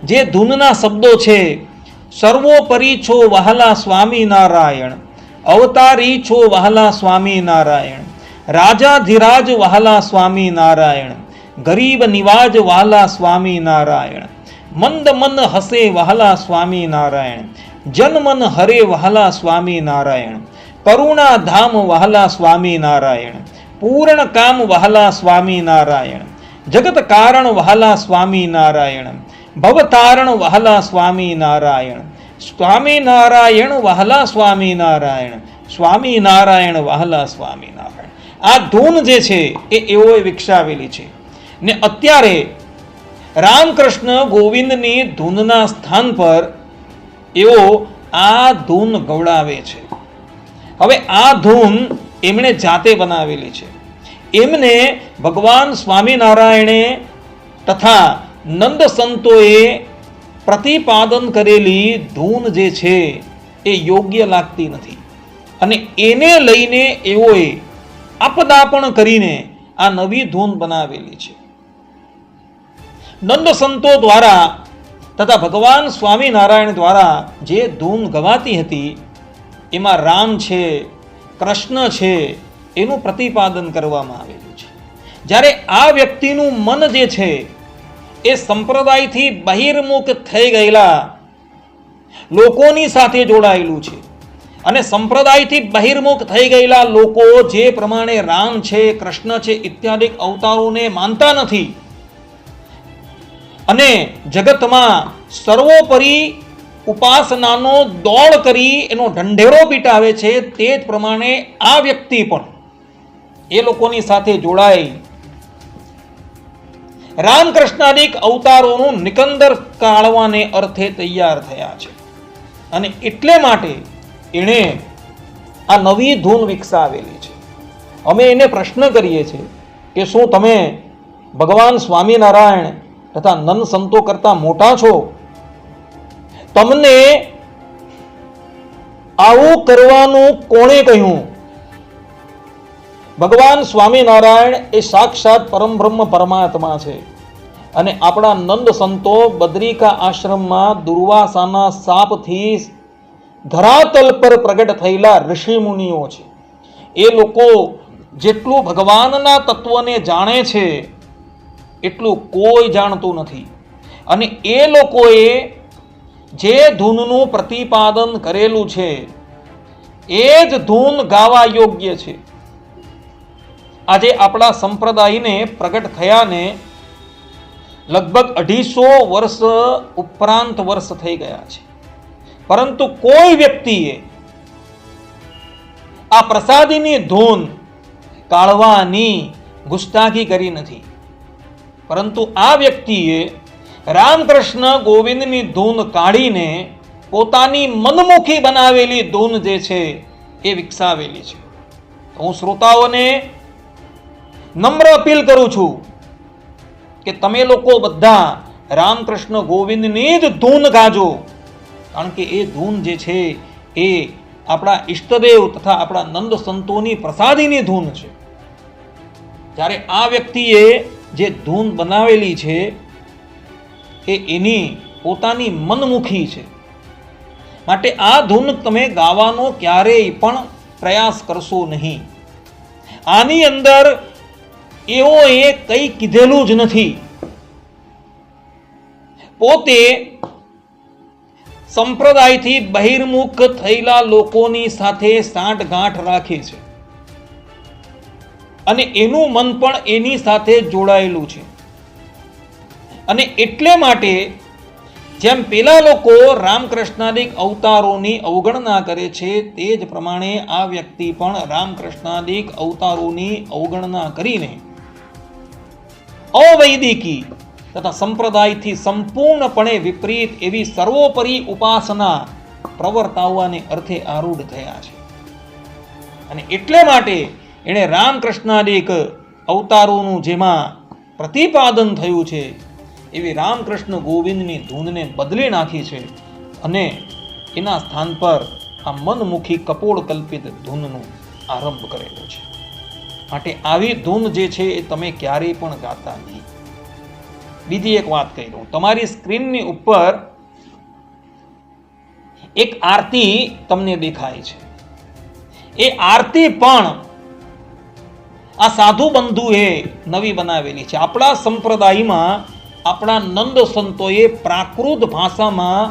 જે ધૂનના શબ્દો છે, સર્વોપરી છો વહાલા સ્વામિનારાયણ, અવતારી છો વહાલા સ્વામિનારાયણ, રાજાધિરાજ વહાલા સ્વામિનારાયણ, ગરીબ નિવાજ વહાલા સ્વામિનારાયણ, મંદ મન હસે વહાલા સ્વામિનારાયણ, જન મન હરે વહાલા સ્વામિનારાયણ, કરુણા ધામ વહાલા સ્વામિનારાયણ, પૂર્ણ કામ વહાલા સ્વામિનારાયણ, જગત કારણ વહાલા સ્વામિનારાયણ, ભવતારણ વહાલા સ્વામિનારાયણ, સ્વામિનારાયણ વહાલા સ્વામિનારાયણ, સ્વામિનારાયણ વહાલા સ્વામિનારાયણ. આ ધૂન જે છે એ એઓએ વિકસાવેલી છે ને અત્યારે રામકૃષ્ણ ગોવિંદની ધૂનના સ્થાન પર એઓ આ ધૂન ગવડાવે છે. હવે આ ધૂન એમણે જાતે બનાવેલી છે. એમને ભગવાન સ્વામિનારાયણે તથા નંદ સંતોએ પ્રતિપાદન કરેલી ધૂન જે છે એ યોગ્ય લાગતી નથી અને એને લઈને એઓએ આપદાપણ કરીને આ નવી ધૂન બનાવેલી છે. નંદ સંતો દ્વારા તથા ભગવાન સ્વામિનારાયણ દ્વારા જે ધૂન ગવાતી હતી એમાં રામ છે, કૃષ્ણ છે, એનું પ્રતિપાદન કરવામાં આવેલું છે. જ્યારે આ વ્યક્તિનું મન જે છે એ સંપ્રદાયથી બહિર્મુખ થઈ ગયેલા લોકોની સાથે જોડાયેલું છે અને સંપ્રદાયથી બહિર્મુખ થઈ ગયેલા લોકો જે પ્રમાણે રામ છે, કૃષ્ણ છે ઇત્યાદિ અવતારોને માનતા નથી અને જગતમાં સર્વોપરી ઉપાસનાનો દોડ કરી એનો ઢંઢેરો પીટાવે છે, તે જ પ્રમાણે આ વ્યક્તિ પણ એ લોકોની સાથે જોડાઈ રામકૃષ્ણાદિક અવતારોનું નિકંદર કાઢવાને અર્થે તૈયાર થયા છે અને એટલે માટે એણે આ નવી ધૂન વિકસાવેલી છે. અમે એને પ્રશ્ન કરીએ છીએ કે શું તમે ભગવાન સ્વામિનારાયણ તથા નંદ સંતો કરતા મોટા છો? તમને આવું કરવાનું કોણે કહ્યું? ભગવાન સ્વામિનારાયણ એ સાક્ષાત પરમબ્રહ્મ પરમાત્મા છે અને આપણા નંદ સંતો બદ્રિકા આશ્રમમાં દુર્વાસાના શાપથી ધરાતલ પર પ્રગટ થયેલા ઋષિ મુનિઓ છે. એ લોકો જેટલું ભગવાનના તત્વને જાણે છે એટલું કોઈ જાણતું નથી અને એ લોકોએ જે ધૂનનું પ્રતિપાદન કરેલું છે એ જ ધૂન ગાવા યોગ્ય છે. આજે આપણા સંપ્રદાયને પ્રગટ થયાને લગભગ 250 વર્ષ ઉપરાંત વર્ષ થઈ ગયા છે, પરંતુ કોઈ વ્યક્તિએ આ પ્રસાદીની ધૂન કાઢવાની ગુસ્તાખી કરી નથી. પરંતુ આ વ્યક્તિએ રામકૃષ્ણ ગોવિંદની ધૂન કાઢીને પોતાની મનમુખી બનાવેલી ધૂન જે છે એ વિકસાવેલી છે. હું શ્રોતાઓને નમ્ર અપીલ કરું છું કે તમે લોકો બધા રામકૃષ્ણ ગોવિંદની જ ધૂન ગાજો, કારણ કે એ ધૂન જે છે એ આપણા ઈષ્ટદેવ તથા આપણા નંદ સંતોની પ્રસાદીની ધૂન છે. જ્યારે આ વ્યક્તિએ જે ધૂન બનાવેલી છે એ એની પોતાની મનમુખી છે. માટે આ ધૂન તમે ગાવાનો ક્યારેય પણ પ્રયાસ કરશો નહીં. આની અંદર એવો એ કંઈ કીધેલું જ નથી. પોતે સંપ્રદાયથી બહિર્મુખ થયેલા લોકોની સાથે સાંઠગાંઠ રાખે છે અને એનું મન પણ એની સાથે જોડાયેલું છે. અને એટલે માટે જેમ પેલા લોકો રામકૃષ્ણાદિક અવતારોની અવગણના કરે છે, તે જ પ્રમાણે આ વ્યક્તિ પણ રામકૃષ્ણાદિક અવતારોની અવગણના કરીને અવૈદિકી તથા સંપ્રદાયથી સંપૂર્ણપણે વિપરીત એવી સર્વોપરી ઉપાસના પ્રવર્તાવવાને અર્થે આરૂઢ થયા છે. અને એટલે માટે એણે રામકૃષ્ણાદિક અવતારોનું જેમાં પ્રતિપાદન થયું છે એવી રામકૃષ્ણ ગોવિંદની ધૂનને બદલી નાખી છે અને એના સ્થાન પર આ મનમુખી કપોળ કલ્પિત ધૂનનો આરંભ કરેલો છે. માટે આવી ધૂન જે છે એ તમે ક્યારેય પણ ગાતા નહીં. બીજી એક વાત કહી દઉં, તમારી સ્ક્રીનની ઉપર એક આરતી તમને દેખાય છે. એ આરતી પણ આ સાધુ બંધુએ નવી બનાવેલી છે. આપણા સંપ્રદાયમાં આપણા નંદ સંતોએ પ્રાકૃત ભાષામાં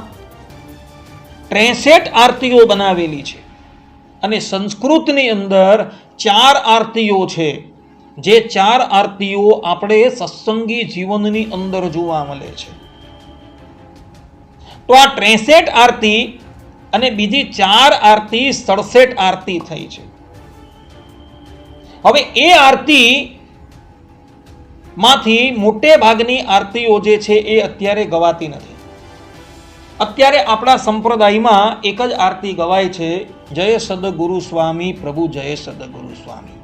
63 આરતીઓ બનાવેલી છે અને સંસ્કૃતની અંદર 4 આરતીઓ છે. જે 4 આરતીઓ આપણે સત્સંગી જીવનની અંદર જોવા મળે છે. તો આ 63 આરતી અને બીજી 4 આરતી 67 આરતી થઈ છે. હવે એ આરતી માંથી મોટે ભાગની આરતીઓ જે છે એ અત્યારે ગવાતી નથી. અત્યારે આપણા સંપ્રદાયમાં એક જ આરતી ગવાય છે, જય સદગુરુ સ્વામી પ્રભુ, જય સદગુરુ સ્વામી.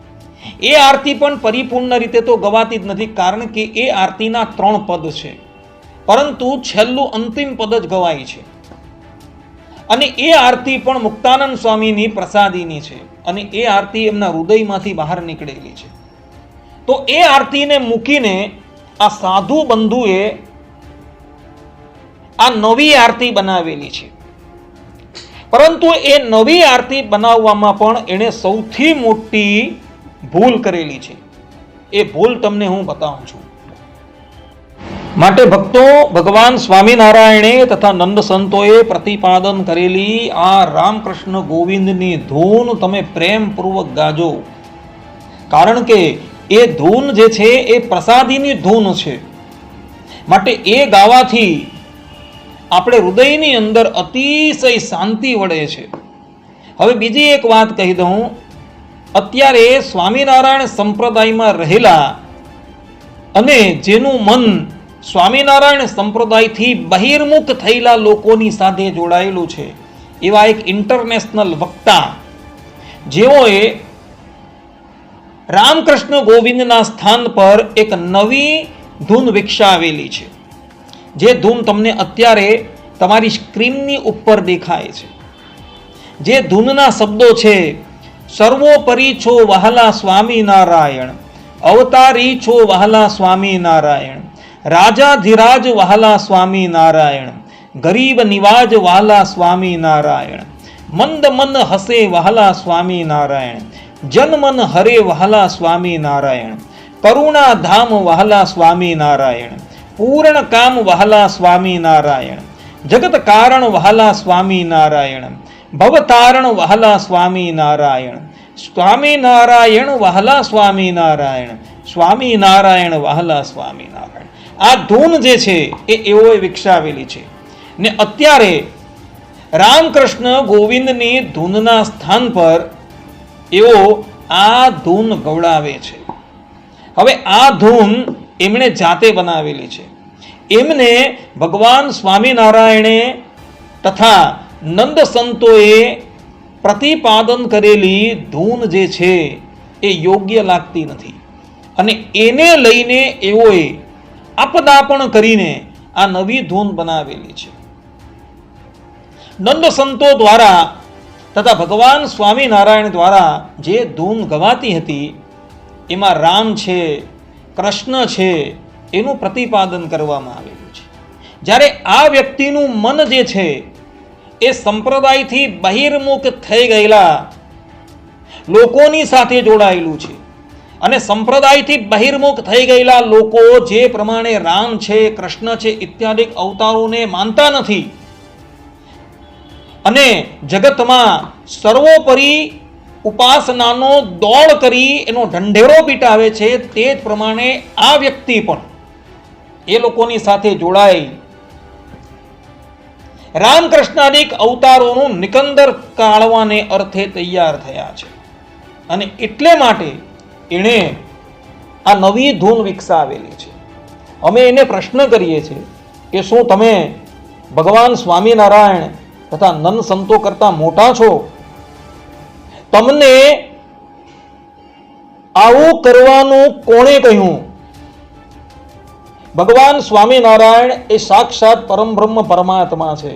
એ આરતી પણ પરિપૂર્ણ રીતે તો ગવાતી જ નથી, કારણ કે એ આરતીના 3 પદ છે, પરંતુ છેલ્લું અંતિમ પદ જ ગવાય છે. અને એ આરતી પણ મુક્તાનંદ સ્વામીની પ્રસાદીની છે અને એ આરતી એમના હૃદયમાંથી બહાર નીકળેલી છે. તો એ આરતીને મૂકીને આ સાધુ બંધુએ આ નવી આરતી બનાવેલી છે. પરંતુ એ નવી આરતી બનાવવામાં પણ એણે સૌથી મોટી ભૂલ કરેલી છે. એ ભૂલ તમને હું બતાવું છું. માટે ભક્તો, ભગવાન સ્વામિનારાયણે તથા નંદ સંતોએ પ્રતિપાદન કરેલી આ રામકૃષ્ણ ગોવિંદની ધૂન તમે પ્રેમપૂર્વક ગાજો. કારણ કે એ ધૂન જે છે એ પ્રસાદીની ધૂન છે. માટે એ ગાવાથી આપણે હૃદયની અંદર અતિશય શાંતિ વળે છે. હવે બીજી એક વાત કહી દઉં, અત્યારે સ્વામિનારાયણ સંપ્રદાયમાં રહેલા અને જેનું મન સ્વામિનારાયણ સંપ્રદાયથી બહિર્મુખ થયેલા લોકોની સાથે જોડાયેલું છે, એવા એક ઇન્ટરનેશનલ વક્તા જેઓએ રામકૃષ્ણ ગોવિંદના સ્થાન પર એક નવી ધૂન વિકસાવેલી છે. જે ધૂન તમને અત્યારે તમારી સ્ક્રીનની ઉપર દેખાય છે. જે ધૂનના શબ્દો છે, સર્વોપરી છો વહાલા સ્વામિનારાયણ, અવતારી છો વહાલા સ્વામિનારાયણ, રાજાધિરાજ વહાલા સ્વામિનારાયણ, ગરીબ નિવાજ વહાલા સ્વામિનારાયણ, મંદ મન હસે વહાલા સ્વામિનારાયણ, જન મન હરે વહાલા સ્વામિનારાયણ, કરુણા ધામ વહાલા સ્વામિનારાયણ, પૂર્ણ કામ વહાલા સ્વામિનારાયણ, જગત કારણ વહાલા સ્વામિનારાયણ, ભવતારણ વહાલા સ્વામિનારાયણ, સ્વામિનારાયણ વહાલા સ્વામિનારાયણ, સ્વામિનારાયણ વહાલા સ્વામિનારાયણ. આ ધૂન જે છે એ એઓએ વિકસાવેલી છે ને અત્યારે રામકૃષ્ણ ગોવિંદની ધૂનના સ્થાન પર એઓ આ ધૂન ગવડાવે છે. હવે આ ધૂન એમણે જાતે બનાવેલી છે. એમને ભગવાન સ્વામિનારાયણે તથા નંદ સંતોએ પ્રતિપાદન કરેલી ધૂન જે છે એ યોગ્ય લાગતી નથી અને એને લઈને એઓએ આપદાપણ કરીને આ નવી ધૂન બનાવેલી છે. નંદ સંતો દ્વારા તથા ભગવાન સ્વામિનારાયણ દ્વારા જે ધૂન ગવાતી હતી એમાં રામ છે, કૃષ્ણ છે એનું પ્રતિપાદન કરવામાં આવેલું છે. જ્યારે આ વ્યક્તિનું મન જે છે એ સંપ્રદાયથી બહિર્મુખ થઈ ગયેલા લોકોની સાથે જોડાયેલું છે અને સંપ્રદાયથી બહિર્મુખ થઈ ગયેલા લોકો જે પ્રમાણે રામ છે, કૃષ્ણ છે ઇત્યાદિ અવતારોને માનતા નથી અને જગતમાં સર્વોપરી ઉપાસનાનો દોડ કરી એનો ઢંઢેરો પીટાવે છે, તે જ પ્રમાણે આ વ્યક્તિ પણ એ લોકોની સાથે જોડાઈ રામકૃષ્ણાદિક અવતારોનું નિકંદર કાઢવાને અર્થે તૈયાર થયા છે. અને એટલે માટે એણે આ નવી ધૂન વિકસાવેલી છે. અમે એને પ્રશ્ન કરીએ છીએ કે શું તમે ભગવાન સ્વામિનારાયણ તથા નંદ સંતો કરતા મોટા છો? તમને આવું કરવાનું કોણે કહ્યું? ભગવાન સ્વામિનારાયણ એ સાક્ષાત પરમબ્રહ્મ પરમાત્મા છે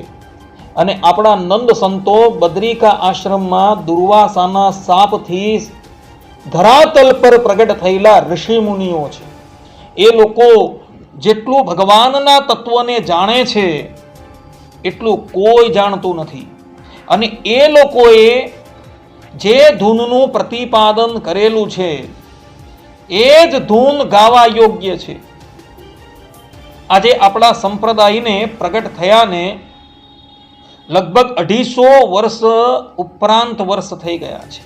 અને આપણા નંદ સંતો બદ્રિકા આશ્રમમાં દુર્વાસાના શાપથી ધરાતલ પર પ્રગટ થયેલા ઋષિ મુનિઓ છે. એ લોકો જેટલું ભગવાનના તત્વને જાણે છે એટલું કોઈ જાણતું નથી. અને એ લોકોએ જે ધૂનનું પ્રતિપાદન કરેલું છે એ જ ધૂન ગાવા યોગ્ય છે. આજે આપણા સંપ્રદાયને પ્રગટ થયાને લગભગ 250 વર્ષ ઉપરાંત વર્ષ થઈ ગયા છે,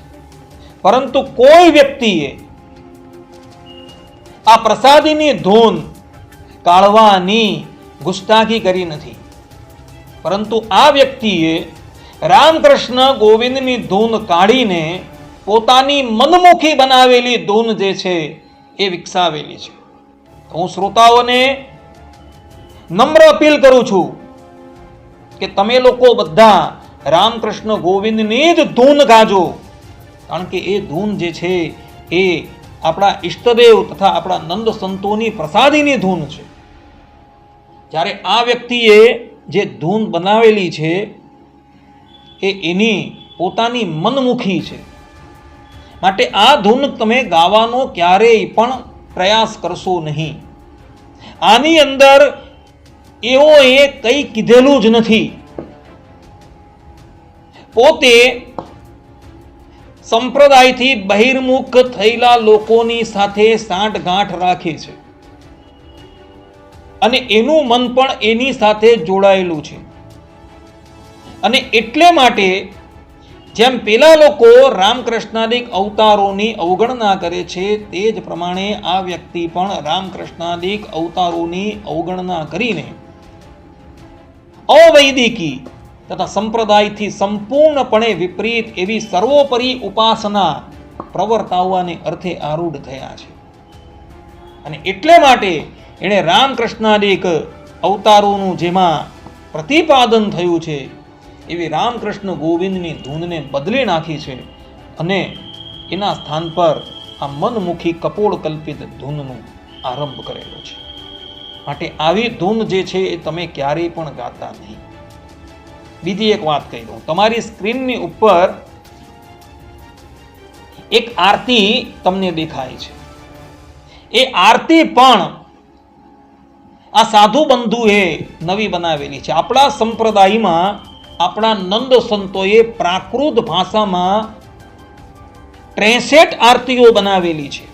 પરંતુ કોઈ વ્યક્તિએ આ પ્રસાદીની ધૂન કાઢવાની ગુસ્તાખી કરી નથી. પરંતુ આ વ્યક્તિએ રામકૃષ્ણ ગોવિંદની ધૂન કાઢીને પોતાની મનમુખી બનાવેલી ધૂન જે છે એ વિકસાવેલી છે. હું શ્રોતાઓને નમ્ર અપીલ કરું છું કે તમે લોકો બધા રામકૃષ્ણ ગોવિંદની જ ધૂન ગાજો, કારણ કે એ ધૂન જે છે એ આપણા ઈષ્ટદેવ તથા આપણા નંદ સંતોની પ્રસાદીની ધૂન છે. જ્યારે આ વ્યક્તિએ જે ધૂન બનાવેલી છે એ એની પોતાની મનમુખી છે, માટે આ ધૂન તમે ગાવાનો ક્યારેય પણ પ્રયાસ કરશો નહીં. આની અંદર એઓએ કંઈ કીધેલું જ નથી. પોતે સંપ્રદાયથી બહિર્મુખ થયેલા લોકોની સાથે સાંઠગાંઠ રાખે છે અને એનું મન પણ એની સાથે જોડાયેલું છે. અને એટલે માટે જેમ પેલા લોકો રામકૃષ્ણાદિક અવતારોની અવગણના કરે છે, તે જ પ્રમાણે આ વ્યક્તિ પણ રામકૃષ્ણાદિક અવતારોની અવગણના કરીને અવૈદિકી તથા સંપ્રદાયથી સંપૂર્ણપણે વિપરીત એવી સર્વોપરી ઉપાસના પ્રવર્તાવવાને અર્થે આરૂઢ થયા છે. અને એટલે માટે એણે રામકૃષ્ણાદિક અવતારોનું જેમાં પ્રતિપાદન થયું છે એવી રામકૃષ્ણ ગોવિંદની ધૂનને બદલી નાખી છે અને એના સ્થાન પર આ મનમુખી કપોળ કલ્પિત ધૂનનો આરંભ કરેલો છે. માટે આવી ધૂન જે છે એ તમે ક્યારેય પણ ગાતા નહીં. બીજી એક વાત કહી દઉં, તમારી સ્ક્રીનની ઉપર એક આરતી તમને દેખાય છે. એ આરતી પણ આ સાધુ બંધુએ નવી બનાવેલી છે. આપણા સંપ્રદાયમાં આપણા નંદ સંતોએ પ્રાકૃત ભાષામાં 63 આરતીઓ બનાવેલી છે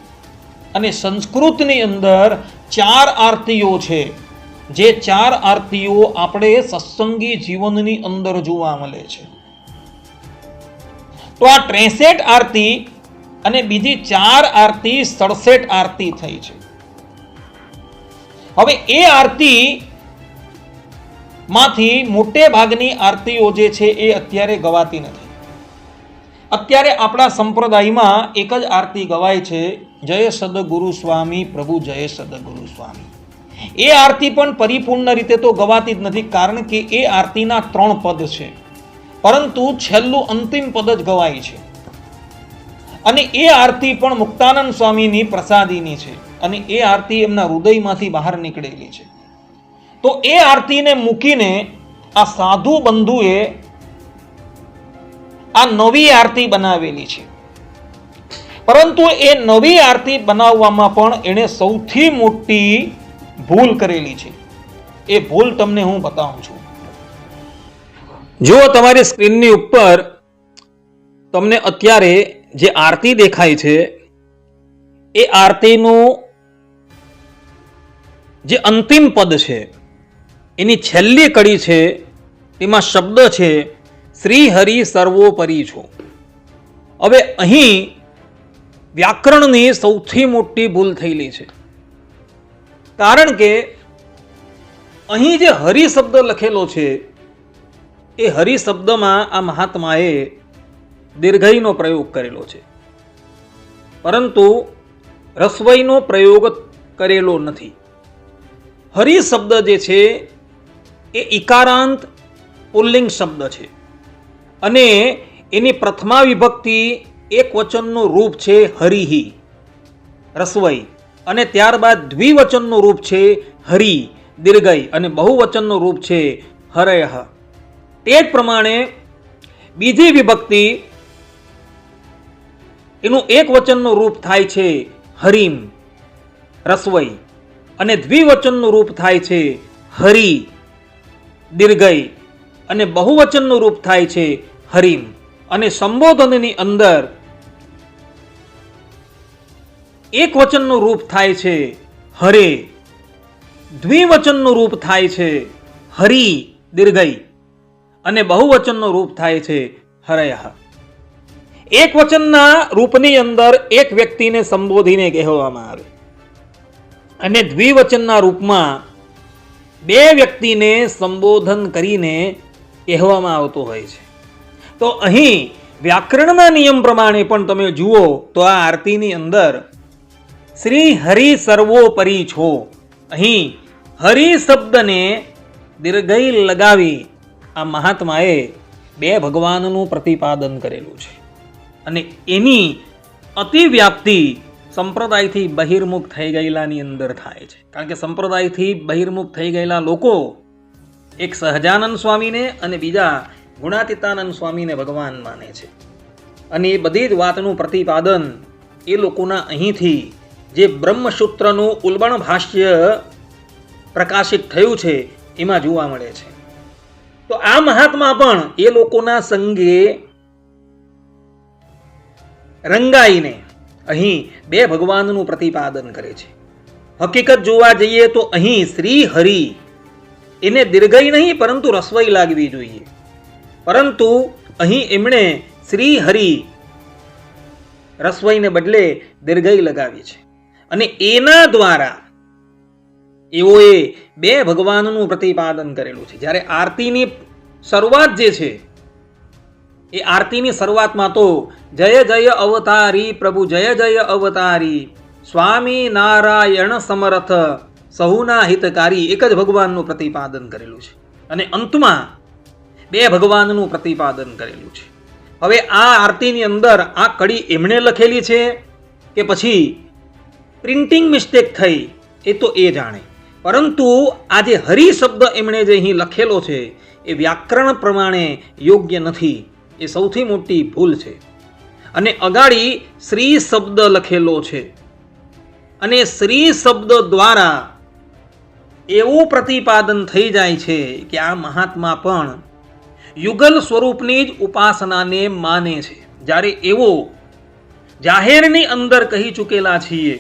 અને સંસ્કૃતની અંદર 4 આરતીઓ છે. જે 4 આરતીઓ આપણે સત્સંગી જીવનની અંદર જોવા મળે છે. તો આ 63 આરતી અને બીજી 4 આરતી 67 આરતી થઈ છે. હવે એ આરતી માંથી મોટે ભાગની આરતીઓ જે છે એ અત્યારે ગવાતી નથી. અત્યારે આપણા સંપ્રદાયમાં એક જ આરતી ગવાય છે, જય સદગુરુ સ્વામી પ્રભુ જય સદગુરુ સ્વામી. એ આરતી પણ પરિપૂર્ણ રીતે તો ગવાતી જ નથી, કારણ કે એ આરતીના 3 પદ છે, પરંતુ છેલ્લું અંતિમ પદ જ ગવાય છે. અને એ આરતી પણ મુક્તાનંદ સ્વામીની પ્રસાદીની છે અને એ આરતી એમના હૃદયમાંથી બહાર નીકળેલી છે. તો એ આરતીને મૂકીને આ સાધુ બંધુએ આ નવી આરતી બનાવેલી છે. પરંતુ એ નવી આરતી બનાવવામાં પણ એણે સૌથી મોટી ભૂલ કરેલી છે. એ ભૂલ તમને હું બતાવું છું. જો તમારી સ્ક્રીનની ઉપર તમને અત્યારે જે આરતી દેખાય છે એ આરતીનું જે અંતિમ પદ છે એની છેલ્લી કડી છે તેમાં શબ્દ છે શ્રી હરિ સર્વોપરી છો. હવે અહીં વ્યાકરણની સૌથી મોટી ભૂલ થયેલી છે, કારણ કે અહીં જે હરિ શબ્દ લખેલો છે એ હરિ શબ્દમાં આ મહાત્માએ દીર્ઘઈનો પ્રયોગ કરેલો છે, પરંતુ રસ્વઈનો પ્રયોગ કરેલો નથી. હરિ શબ્દ જે છે એ ઇકારાંત પુલ્લિંગ શબ્દ છે અને એની પ્રથમા વિભક્તિ એક વચનનું રૂપ છે હરિહિ રસ્વઈ, અને ત્યારબાદ દ્વિવચનનું રૂપ છે હરિ દીર્ઘઈ, અને બહુવચનનું રૂપ છે હરયઃ. તે જ પ્રમાણે બીજી વિભક્તિ એનું એક વચનનું રૂપ થાય છે હરિમ રસ્વઈ, અને દ્વિવચનનું રૂપ થાય છે હરિ દીર્ઘઈ, અને બહુવચનનું રૂપ થાય છે હરિમ. અને સંબોધનની અંદર એક વચનનું રૂપ થાય છે હરે, દ્વિવચનનું રૂપ થાય છે હરિ દીર્ઘઈ, અને બહુવચનનું રૂપ થાય છે હરયઃ. એક વચનના રૂપની અંદર એક વ્યક્તિને સંબોધીને કહેવામાં આવે અને દ્વિવચનના રૂપમાં બે વ્યક્તિને સંબોધન કરીને કહેવામાં આવતું હોય છે. તો અહીં વ્યાકરણના નિયમ પ્રમાણે પણ તમે જુઓ તો આ આરતીની અંદર શ્રી હરિ સર્વોપરી છો, અહીં હરિ શબ્દને દીર્ઘઈ લગાવી આ મહાત્માએ બે ભગવાનનું પ્રતિપાદન કરેલું છે. અને એની અતિવ્યાપ્તિ સંપ્રદાયથી બહિર્મુખ થઈ ગયેલાની અંદર થાય છે, કારણ કે સંપ્રદાયથી બહિર્મુખ થઈ ગયેલા લોકો એક સહજાનંદ સ્વામીને અને બીજા ગુણાતીતાનંદ સ્વામીને ભગવાન માને છે. અને એ બધી જ વાતનું પ્રતિપાદન એ લોકોના અહીંથી જે બ્રહ્મસૂત્રનું ઉલબણ ભાષ્ય પ્રકાશિત થયું છે એમાં જોવા મળે છે. તો આ મહાત્મા પણ એ લોકોના સંગે રંગાઈને અહીં બે ભગવાનનું પ્રતિપાદન કરે છે. હકીકત જોવા જઈએ તો અહીં શ્રી હરિ એને દીર્ઘઈ નહીં પરંતુ રસ્વઈ લાગવી જોઈએ, પરંતુ અહીં એમણે શ્રી હરિ રસ્વઈને બદલે દીર્ઘઈ લગાવી છે. અને એના દ્વારા એઓએ બે ભગવાનનું પ્રતિપાદન કરેલું છે. જ્યારે આરતીની શરૂઆત જે છે એ આરતીની શરૂઆતમાં તો જય જય અવતારી પ્રભુ જય જય અવતારી સ્વામી નારાયણ સમર્થ સહુના હિતકારી એક જ ભગવાનનું પ્રતિપાદન કરેલું છે, અને અંતમાં બે ભગવાનનું પ્રતિપાદન કરેલું છે. હવે આ આરતીની અંદર આ કડી એમણે લખેલી છે કે પછી પ્રિન્ટિંગ મિસ્ટેક થઈ એ તો એ જાણે, પરંતુ આ જે હરિ શબ્દ એમણે જે અહીં લખેલો છે એ વ્યાકરણ પ્રમાણે યોગ્ય નથી. એ સૌથી મોટી ભૂલ છે. અને અગાડી શ્રી શબ્દ લખેલો છે, અને શ્રી શબ્દ દ્વારા એવું પ્રતિપાદન થઈ જાય છે કે આ મહાત્મા પણ યુગલ સ્વરૂપની જ ઉપાસનાને માને છે. જ્યારે એવો જાહેરની અંદર કહી ચૂકેલા છીએ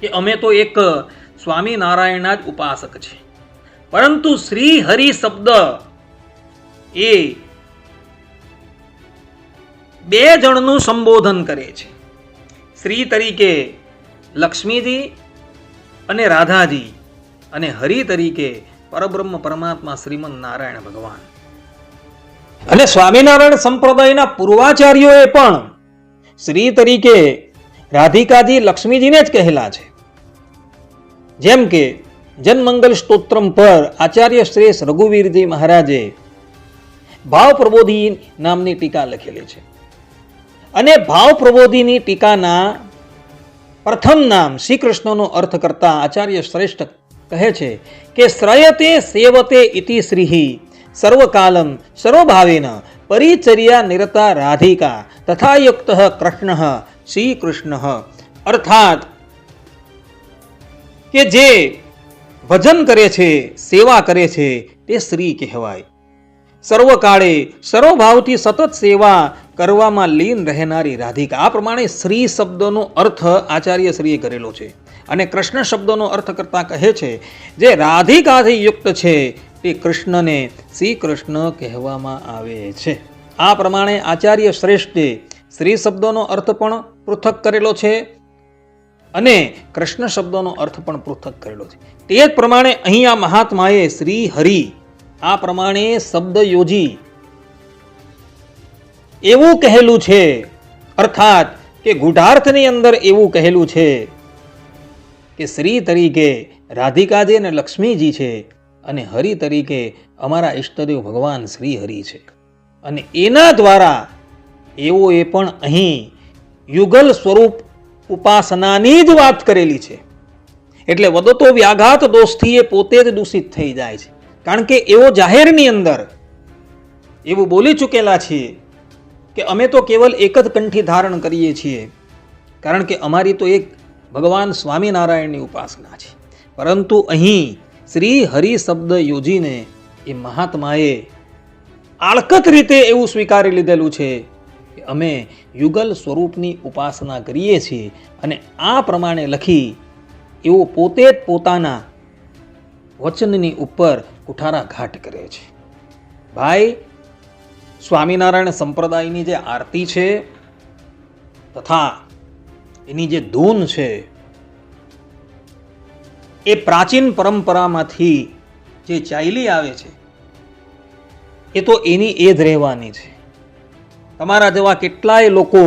કે અમે તો એક સ્વામિનારાયણના જ ઉપાસક છે, પરંતુ શ્રી હરિ શબ્દ એ બે જણનું સંબોધન કરે છે. શ્રી તરીકે લક્ષ્મીજી અને રાધાજી, અને હરિ તરીકે પરબ્રહ્મ પરમાત્મા શ્રીમદ નારાયણ ભગવાન. અને સ્વામિનારાયણ સંપ્રદાયના પૂર્વાચાર્યોએ પણ શ્રી તરીકે રાધિકાજી લક્ષ્મીજીને જ કહેલા છે. જેમ કે જનમંગલ સ્તોત્રમ પર આચાર્ય શ્રેષ્ઠ રઘુવીરજી મહારાજે ભાવ પ્રબોધી નામની ટીકા લખેલી છે, અને ભાવ પ્રબોધીની ટીકાના પ્રથમ નામ શ્રી કૃષ્ણનો અર્થ કરતા આચાર્ય શ્રેષ્ઠ કહે છે કે શ્રયતે સેવતે ઇતિ શ્રીહિ સર્વકાલમ સર્વભાવેન પરિચર્યા નિરતા રાધિકા તથા યુક્ત કૃષ્ણ શ્રી કૃષ્ણ, અર્થાત કે જે ભજન કરે છે, સેવા કરે છે, તે શ્રી કહેવાય. સર્વકાળે સર્વભાવથી સતત સેવા કરવામાં લીન રહેનારી રાધિકા. આ પ્રમાણે શ્રી શબ્દનો અર્થ આચાર્ય શ્રીએ કરેલો છે. અને કૃષ્ણ શબ્દનો અર્થ કરતા કહે છે જે રાધિકાથી યુક્ત છે તે કૃષ્ણને શ્રી કૃષ્ણ કહેવામાં આવે છે. આ પ્રમાણે આચાર્ય શ્રેષ્ઠે શ્રી શબ્દનો અર્થ પણ પૃથક કરેલો છે અને કૃષ્ણ શબ્દનો અર્થ પણ પૃથક કરેલો છે. તે જ પ્રમાણે અહીંયા મહાત્માએ શ્રી હરિ આ પ્રમાણે શબ્દ યોજી એવું કહેલું છે, અર્થાત કે ગૂઢાર્થની અંદર એવું કહેલું છે કે શ્રી તરીકે રાધિકાજી અને લક્ષ્મીજી છે અને હરિ તરીકે અમારા ઈષ્ટદેવ ભગવાન શ્રી હરિ છે. અને એના દ્વારા એવો એ પણ અહીં યુગલ સ્વરૂપ ઉપાસનાની જ વાત કરેલી છે. એટલે વદતો વ્યાઘાત દોષથી એ પોતે જ દૂષિત થઈ જાય છે. કારણ કે એવો જાહેરની અંદર એવું બોલી ચૂકેલા છીએ કે અમે તો કેવલ એક જ કંઠી ધારણ કરીએ છીએ, કારણ કે અમારી તો એક ભગવાન સ્વામિનારાયણની ઉપાસના છે. પરંતુ અહીં શ્રી હરિ શબ્દ યોજીને એ મહાત્માએ આળકત રીતે એવું સ્વીકારી લીધેલું છે કે અમે યુગલ સ્વરૂપની ઉપાસના કરીએ છીએ. અને આ પ્રમાણે લખી એવો પોતે જ પોતાના વચનની ઉપર કુઠારા ઘાટ કરે છે. ભાઈ, સ્વામિનારાયણ સંપ્રદાયની જે આરતી છે તથા એની જે ધૂન છે એ પ્રાચીન પરંપરામાંથી જે ચાલી આવે છે એ તો એની એ જ રહેવાની છે. તમારા જેવા કેટલાય લોકો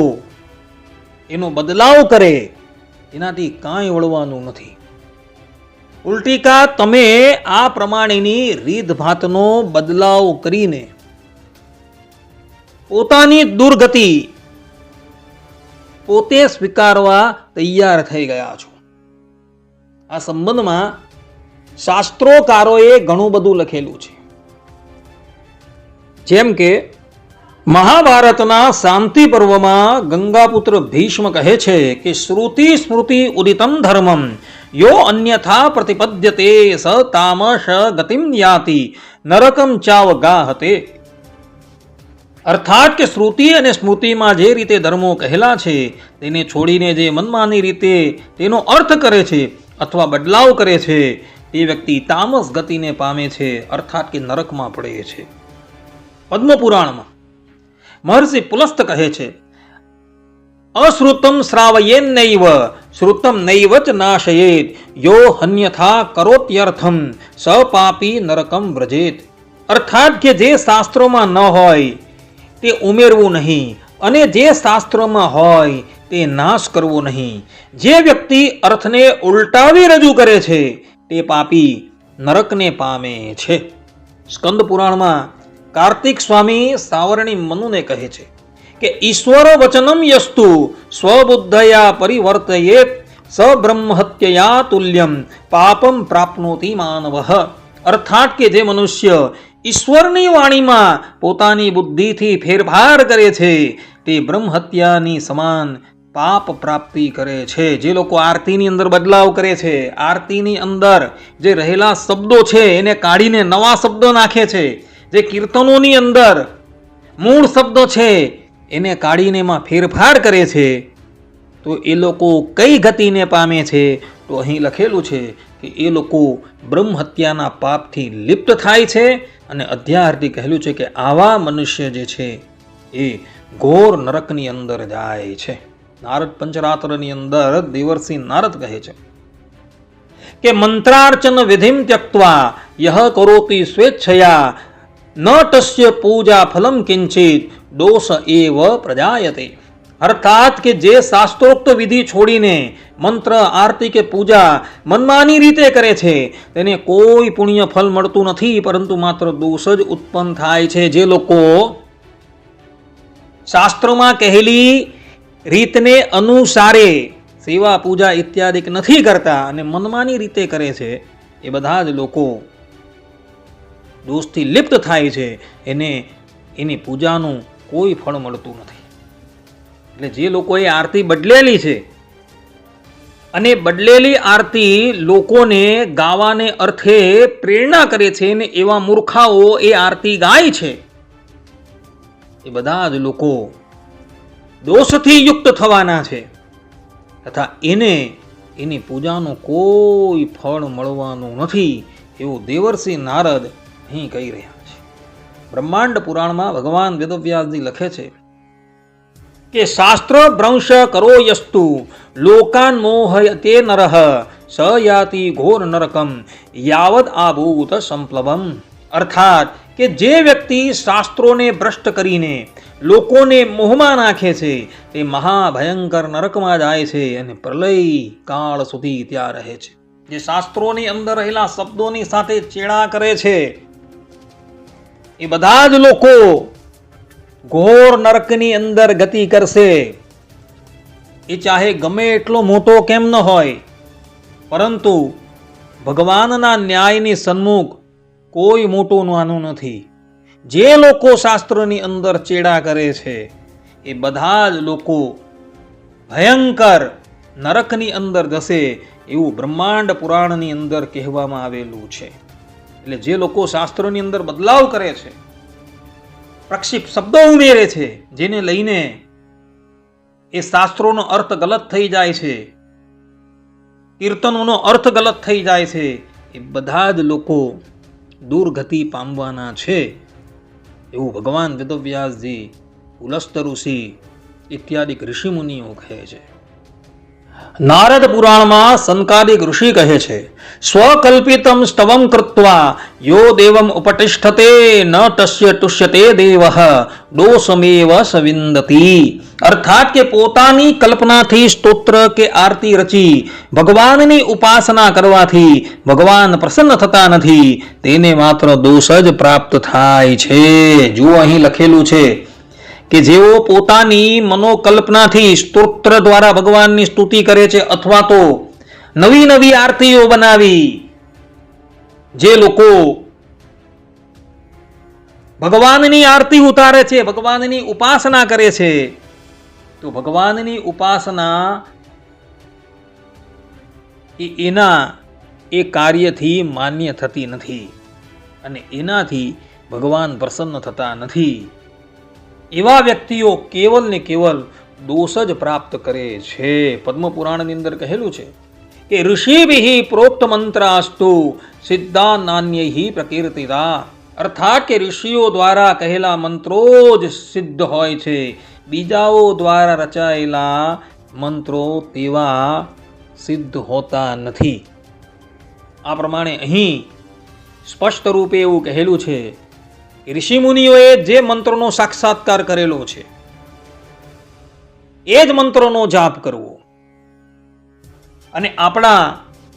એનો બદલાવ કરે એનાથી કાંઈ વળવાનું નથી. ઉલટીકા તમે આ પ્રમાણેની રીતભાતનો બદલાવ કરીને પોતાની દુર્ગતિ પોતે સ્વીકારવા તૈયાર થઈ ગયા છો. આ સંબંધમાં શાસ્ત્રોકારોએ ઘણું બધું લખેલું છે. જેમ કે મહાભારતના શાંતિ પર્વમાં ગંગાપુત્ર ભીષ્મ કહે છે કે શ્રુતિ સ્મૃતિ ઉદિતમ ધર્મમ યો અન્યથા પ્રતિપદ્યતે સ તામસ ગતિમ યાતિ નરકમ ચાવ ગાહતે. અર્થાત કે શ્રુતિ અને સ્મૃતિમાં જે રીતે ધર્મો કહેલા છે તેને છોડીને જે મનમાની રીતે તેનો અર્થ કરે છે અથવા બદલાવ કરે છે તે વ્યક્તિ તામસ ગતિને પામે છે, અર્થાત કે નરકમાં પડે છે. પદ્મપુરાણમાં મહર્ષિ પુલસ્ત કહે છે અશ્રુતમ શ્રાવયેન્નૈવ શ્રુતમ નૈવ ચ નાશયેત યો હન્યથા કરોત્યર્થમ સ પાપી નરકમ વ્રજેત. અર્થાત કે જે શાસ્ત્રોમાં ન હોય તે ઉમેરવું નહીં અને જે શાસ્ત્રોમાં હોય તે નાશ કરવો નહીં. જે વ્યક્તિ અર્થને ઉલટાવી રજૂ કરે છે તે પાપી નરકને પામે છે. સ્કંદ પુરાણમાં કાર્તિક સ્વામી સાવરણી મનુને કહે છે કે ઈશ્વર વચનમ યસ્તુ સ્વબુદ્ધયા પરિવર્તયેત સ બ્રહ્મહત્યયા તુલ્યમ પાપમ પ્રાપ્નોતિ માનવઃ. અર્થાત કે જે મનુષ્ય ઈશ્વરની વાણીમાં પોતાની બુદ્ધિથી ફેરફાર કરે છે તે બ્રહ્મહત્યાની સમાન પાપ પ્રાપ્તિ કરે છે. જે લોકો આરતીની અંદર બદલાવ કરે છે, આરતીની અંદર જે રહેલા શબ્દો છે એને કાઢીને નવા શબ્દો નાખે છે, જે કીર્તનોની અંદર મૂળ શબ્દો છે એને કાઢીને એમાં ફેરફાર કરે છે, તો એ લોકો કઈ ગતિને પામે છે? તો અહીં લખેલું છે કે એ લોકો બ્રહ્મ હત્યાના પાપથી લિપ્ત થાય છે. અને અધ્યાયથી કહેલું છે કે આવા મનુષ્ય જે છે એ ઘોર નરકની અંદર જાય છે. નારદ પંચરાત્રની અંદર દેવર્ષિ નારદ કહે છે કે મંત્રાર્ચન વિધિમ ત્યક્ત્વા યહ કરોતિ સ્વેચ્છયા ન તસ્ય પૂજા ફલમ કિંચિત દોષ એવ પ્રજાયતે. અર્થાત કે જે શાસ્ત્રોક્ત વિધિ છોડીને મંત્ર આરતી કે પૂજા મનમાની રીતે કરે છે તેને કોઈ પુણ્ય ફળ મળતું નથી, પરંતુ માત્ર દોષ જ ઉત્પન્ન થાય છે. જે લોકો શાસ્ત્રોમાં કહેલી રીતને અનુસારે સેવા પૂજા ઇત્યાદિ નથી કરતા અને મનમાની રીતે કરે છે એ બધા જ લોકો દોષથી લિપ્ત થાય છે. એને એની પૂજાનું કોઈ ફળ મળતું નથી. એટલે જે લોકોએ આરતી બદલેલી છે અને બદલેલી આરતી લોકોને ગાવાને અર્થે પ્રેરણા કરે છે ને એવા મૂર્ખાઓ એ આરતી ગાય છે, એ બધા જ લોકો દોષથી યુક્ત થવાના છે તથા એની પૂજાનું કોઈ ફળ મળવાનું નથી એવું દેવર્ષિ નારદ અહીં કહી રહ્યા છે. બ્રહ્માંડ પુરાણમાં ભગવાન વેદવ્યાસજી લખે છે કે શાસ્ત્ર ભ્રંશ કરો યસ્તુ લોકાન મોહયતે નરહ સ યાતિ ઘોર નરકમ યાવદ આભૂત સંપ્લવમ. અર્થાત કે જે વ્યક્તિ શાસ્ત્રોને ભ્રષ્ટ કરીને લોકોને મોહમાં નાખે છે તે મહાભયંકર નરકમાં જાય છે અને પ્રલય કાળ સુધી ત્યાં રહે છે. જે શાસ્ત્રોની અંદર રહેલા શબ્દોની સાથે ચેડા કરે છે એ બધા જ લોકો ઘોર નરકની અંદર ગતિ કરશે. એ ચાહે ગમે એટલો મોટો કેમ ન હોય, પરંતુ ભગવાનના ન્યાયની સન્મુખ કોઈ મોટું નાનું નથી. જે લોકો શાસ્ત્રની અંદર ચેડા કરે છે એ બધા જ લોકો ભયંકર નરકની અંદર જશે એવું બ્રહ્માંડ પુરાણની અંદર કહેવામાં આવેલું છે. એટલે જે લોકો શાસ્ત્રોની અંદર બદલાવ કરે છે, પ્રક્ષિપ્ત શબ્દો ઉમેરે છે, જેને લઈને એ શાસ્ત્રોનો અર્થ ગલત થઈ જાય છે, કીર્તનોનો અર્થ ગલત થઈ જાય છે, એ બધા જ લોકો દુર્ગતિ પામવાના છે એવું ભગવાન વેદવ્યાસજી, પુલસ્ત ઋષિ ઇત્યાદિ ઋષિમુનિઓ કહે છે. નારદ પુરાણમાં સંકાદિક ઋષિ કહે છે સ્વકલ્પિતમ સ્તવમ કૃત્વા યો દેવમ ઉપતિષ્ઠતે ન તસ્ય તુષ્યતે દેવઃ દોષમેવ સવિંદતી. અર્થાત કે પોતાની કલ્પનાથી સ્તોત્ર કે આરતી રચી ભગવાનની ઉપાસના કરવાથી ભગવાન પ્રસન્ન થતા નથી, તેને માત્ર દોષ જ પ્રાપ્ત થાય છે. જુઓ અહીં લખેલું છે કે જેઓ પોતાની મનોકલ્પનાથી સ્તોત્ર દ્વારા ભગવાનની સ્તુતિ કરે છે અથવા તો નવી નવી આરતીઓ બનાવી જે લોકો ભગવાનની આરતી ઉતારે છે, ભગવાનની ઉપાસના કરે છે, તો ભગવાનની ઉપાસના એના એ કાર્યથી માન્ય થતી નથી અને એનાથી ભગવાન પ્રસન્ન થતા નથી. એવા વ્યક્તિઓ કેવલ ને કેવલ દોષ જ પ્રાપ્ત કરે છે. પદ્મપુરાણની અંદર કહેલું છે કે ઋષિભિ પ્રોક્ત મંત્રાસ્તુ સિદ્ધા નાન્યૈ પ્રકીર્તિતા. અર્થાત કે ઋષિઓ દ્વારા કહેલા મંત્રો જ સિદ્ધ હોય છે, બીજાઓ દ્વારા રચાયેલા મંત્રો તેવા સિદ્ધ હોતા નથી. આ પ્રમાણે અહીં સ્પષ્ટ રૂપે એવું કહેલું છે કે ઋષિમુનિઓએ જે મંત્રનો સાક્ષાત્કાર કરેલો છે એ જ મંત્રનો જાપ કરવો અને આપણા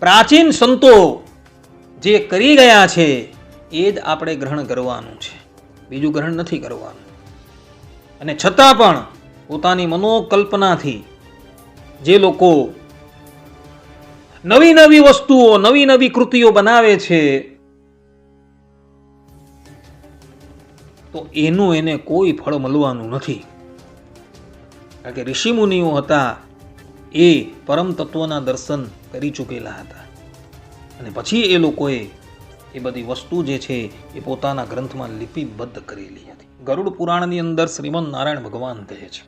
પ્રાચીન સંતો જે કરી ગયા છે એ જ આપણે ગ્રહણ કરવાનું છે, બીજું ગ્રહણ નથી કરવાનું. અને છતાં પણ પોતાની મનોકલ્પનાથી જે લોકો નવી નવી વસ્તુઓ, નવી નવી કૃતિઓ બનાવે છે તો એનું એને કોઈ ફળ મળવાનું નથી. કારણ કે ઋષિમુનિઓ હતા એ પરમ તત્વના દર્શન કરી ચૂકેલા હતા અને પછી એ લોકોએ એ બધી વસ્તુ જે છે એ પોતાના ગ્રંથમાં લિપિબદ્ધ કરેલી હતી. ગરુડ પુરાણની અંદર શ્રીમદ નારાયણ ભગવાન કહે છે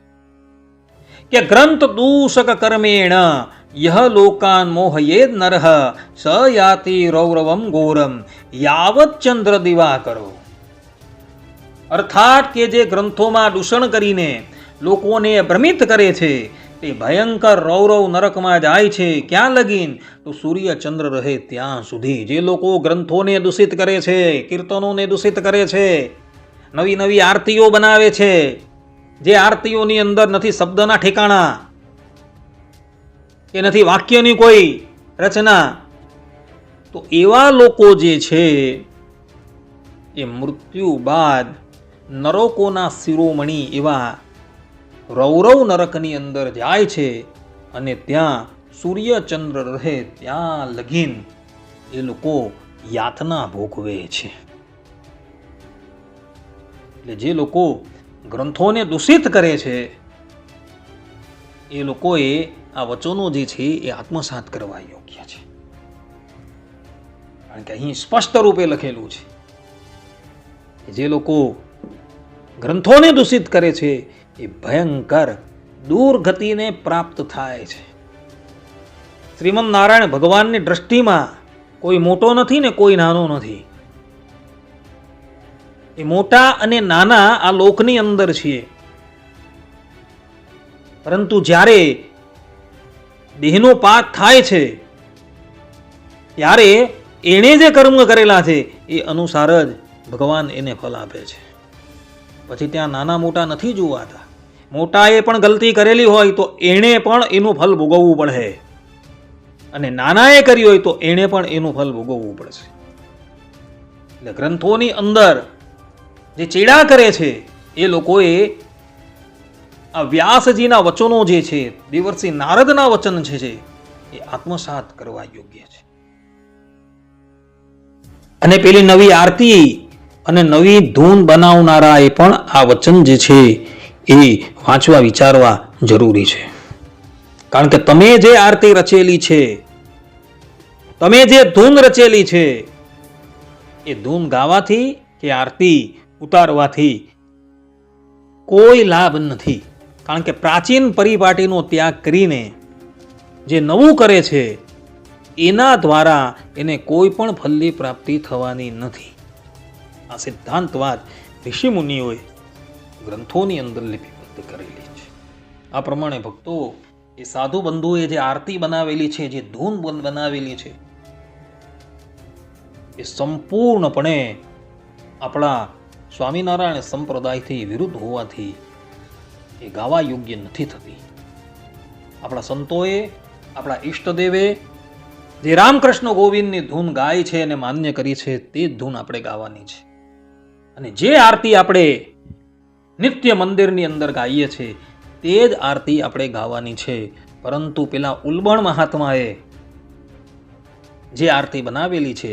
કે ગ્રંથ દૂષક કર્મેણ યહ લોકાન મોહયેદ નરહ સ યાતિ રૌરવમ ઘોરમ યાવત ચંદ્ર દિવાકરો. અર્થાત કે જે ગ્રંથોમાં દૂષણ કરીને લોકોને ભ્રમિત કરે છે તે ભયંકર રૌરવ નરકમાં જાય છે. ક્યાં લગીન? તો સૂર્ય ચંદ્ર રહે ત્યાં સુધી. જે લોકો ગ્રંથોને દૂષિત કરે છે, કીર્તનોને દૂષિત કરે છે, નવી નવી આરતીઓ બનાવે છે, જે આરતીઓની અંદર નથી શબ્દના ઠેકાણા કે નથી વાક્યની કોઈ રચના, તો એવા લોકો જે છે એ મૃત્યુ બાદ નરકોના શિરોમણી એવા રૌરવ નરકની અંદર જાય છે અને ત્યાં સૂર્ય ચંદ્ર રહે ત્યાં લગીન એ લોકો યાતના ભોગવે છે. એટલે જે લોકો ગ્રંથોને દૂષિત કરે છે એ લોકોએ આ વચનો જે છે એ આત્મસાત કરવા યોગ્ય છે. કારણ કે અહીં સ્પષ્ટ રૂપે લખેલું છે કે જે લોકો ગ્રંથોને દૂષિત કરે છે એ ભયંકર દુર્ગતિને પ્રાપ્ત થાય છે. શ્રીમદ નારાયણ ભગવાનની દ્રષ્ટિમાં કોઈ મોટો નથી ને કોઈ નાનો નથી. એ મોટા અને નાના આ લોકની અંદર છીએ, પરંતુ જ્યારે દેહનો પાત થાય છે ત્યારે એણે જે કર્મ કરેલા છે એ અનુસાર જ ભગવાન એને ફળ આપે છે. પછી ત્યાં નાના મોટા નથી જોવાતા. મોટાએ પણ ગલતી કરેલી હોય તો એણે પણ એનું ફળ ભોગવવું પડે, અને નાનાએ કરી હોય તો એણે પણ એનું ફળ ભોગવવું પડશે. એટલે ગ્રંથોની અંદર જે ચેડા કરે છે એ લોકોએ આ વ્યાસજીના વચનો જે છે, દેવર્ષિ નારદના વચન છે એ આત્મસાત કરવા યોગ્ય છે. અને પેલી નવી આરતી અને નવી ધૂન બનાવનારા એ પણ આ વચન જે છે એ વાંચવા વિચારવા જરૂરી છે. કારણ કે તમે જે આરતી રચેલી છે, તમે જે ધૂન રચેલી છે, એ ધૂન ગાવાથી કે આરતી ઉતારવાથી કોઈ લાભ નથી. કારણ કે પ્રાચીન પરિપાટીનો ત્યાગ કરીને જે નવું કરે છે એના દ્વારા એને કોઈ પણ ફળની પ્રાપ્તિ થવાની નથી. આ સિદ્ધાંતવાદ ઋષિ મુનિઓએ ગ્રંથોની અંદર લિપિબદ્ધ કરેલી છે. આ પ્રમાણે ભક્તો, એ સાધુ બંધુએ જે આરતી બનાવેલી છે, જે ધૂન બનાવેલી છે, એ સંપૂર્ણપણે આપણા સ્વામિનારાયણ સંપ્રદાયથી વિરુદ્ધ હોવાથી એ ગાવા યોગ્ય નથી થતી. આપણા સંતોએ, આપણા ઈષ્ટદેવે જે રામકૃષ્ણ ગોવિંદની ધૂન ગાય છે અને માન્ય કરી છે તે જ ધૂન આપણે ગાવાની છે. અને જે આરતી આપણે નિત્ય મંદિરની અંદર ગાઈએ છીએ તે જ આરતી આપણે ગાવાની છે. પરંતુ પેલા ઉલબણ મહાત્માએ જે આરતી બનાવેલી છે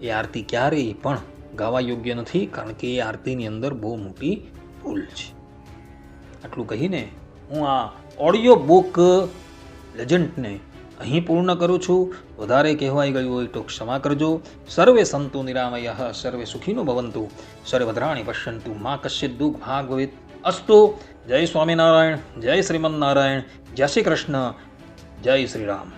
એ આરતી ક્યારેય પણ ગાવા યોગ્ય નથી. કારણ કે એ આરતીની અંદર બહુ મોટી ભૂલ છે. આટલું કહીને હું આ ઓડિયો બુક લેજન્ડને અહીં પૂર્ણ કરું છું. વધારે કહેવાઈ ગયું હોય તો ક્ષમા કરજો. સર્વે સંતુ નિરામયઃ, સર્વે સુખીનો ભવંતુ, સર્વભદ્રાણિ પશ્યન્તુ, મા કશ્ચિદ દુઃખ ભાગ ભવેત અસ્તુ. જય સ્વામિનારાયણ, જય શ્રીમદ નારાયણ, જય શ્રી કૃષ્ણ, જય શ્રી રામ.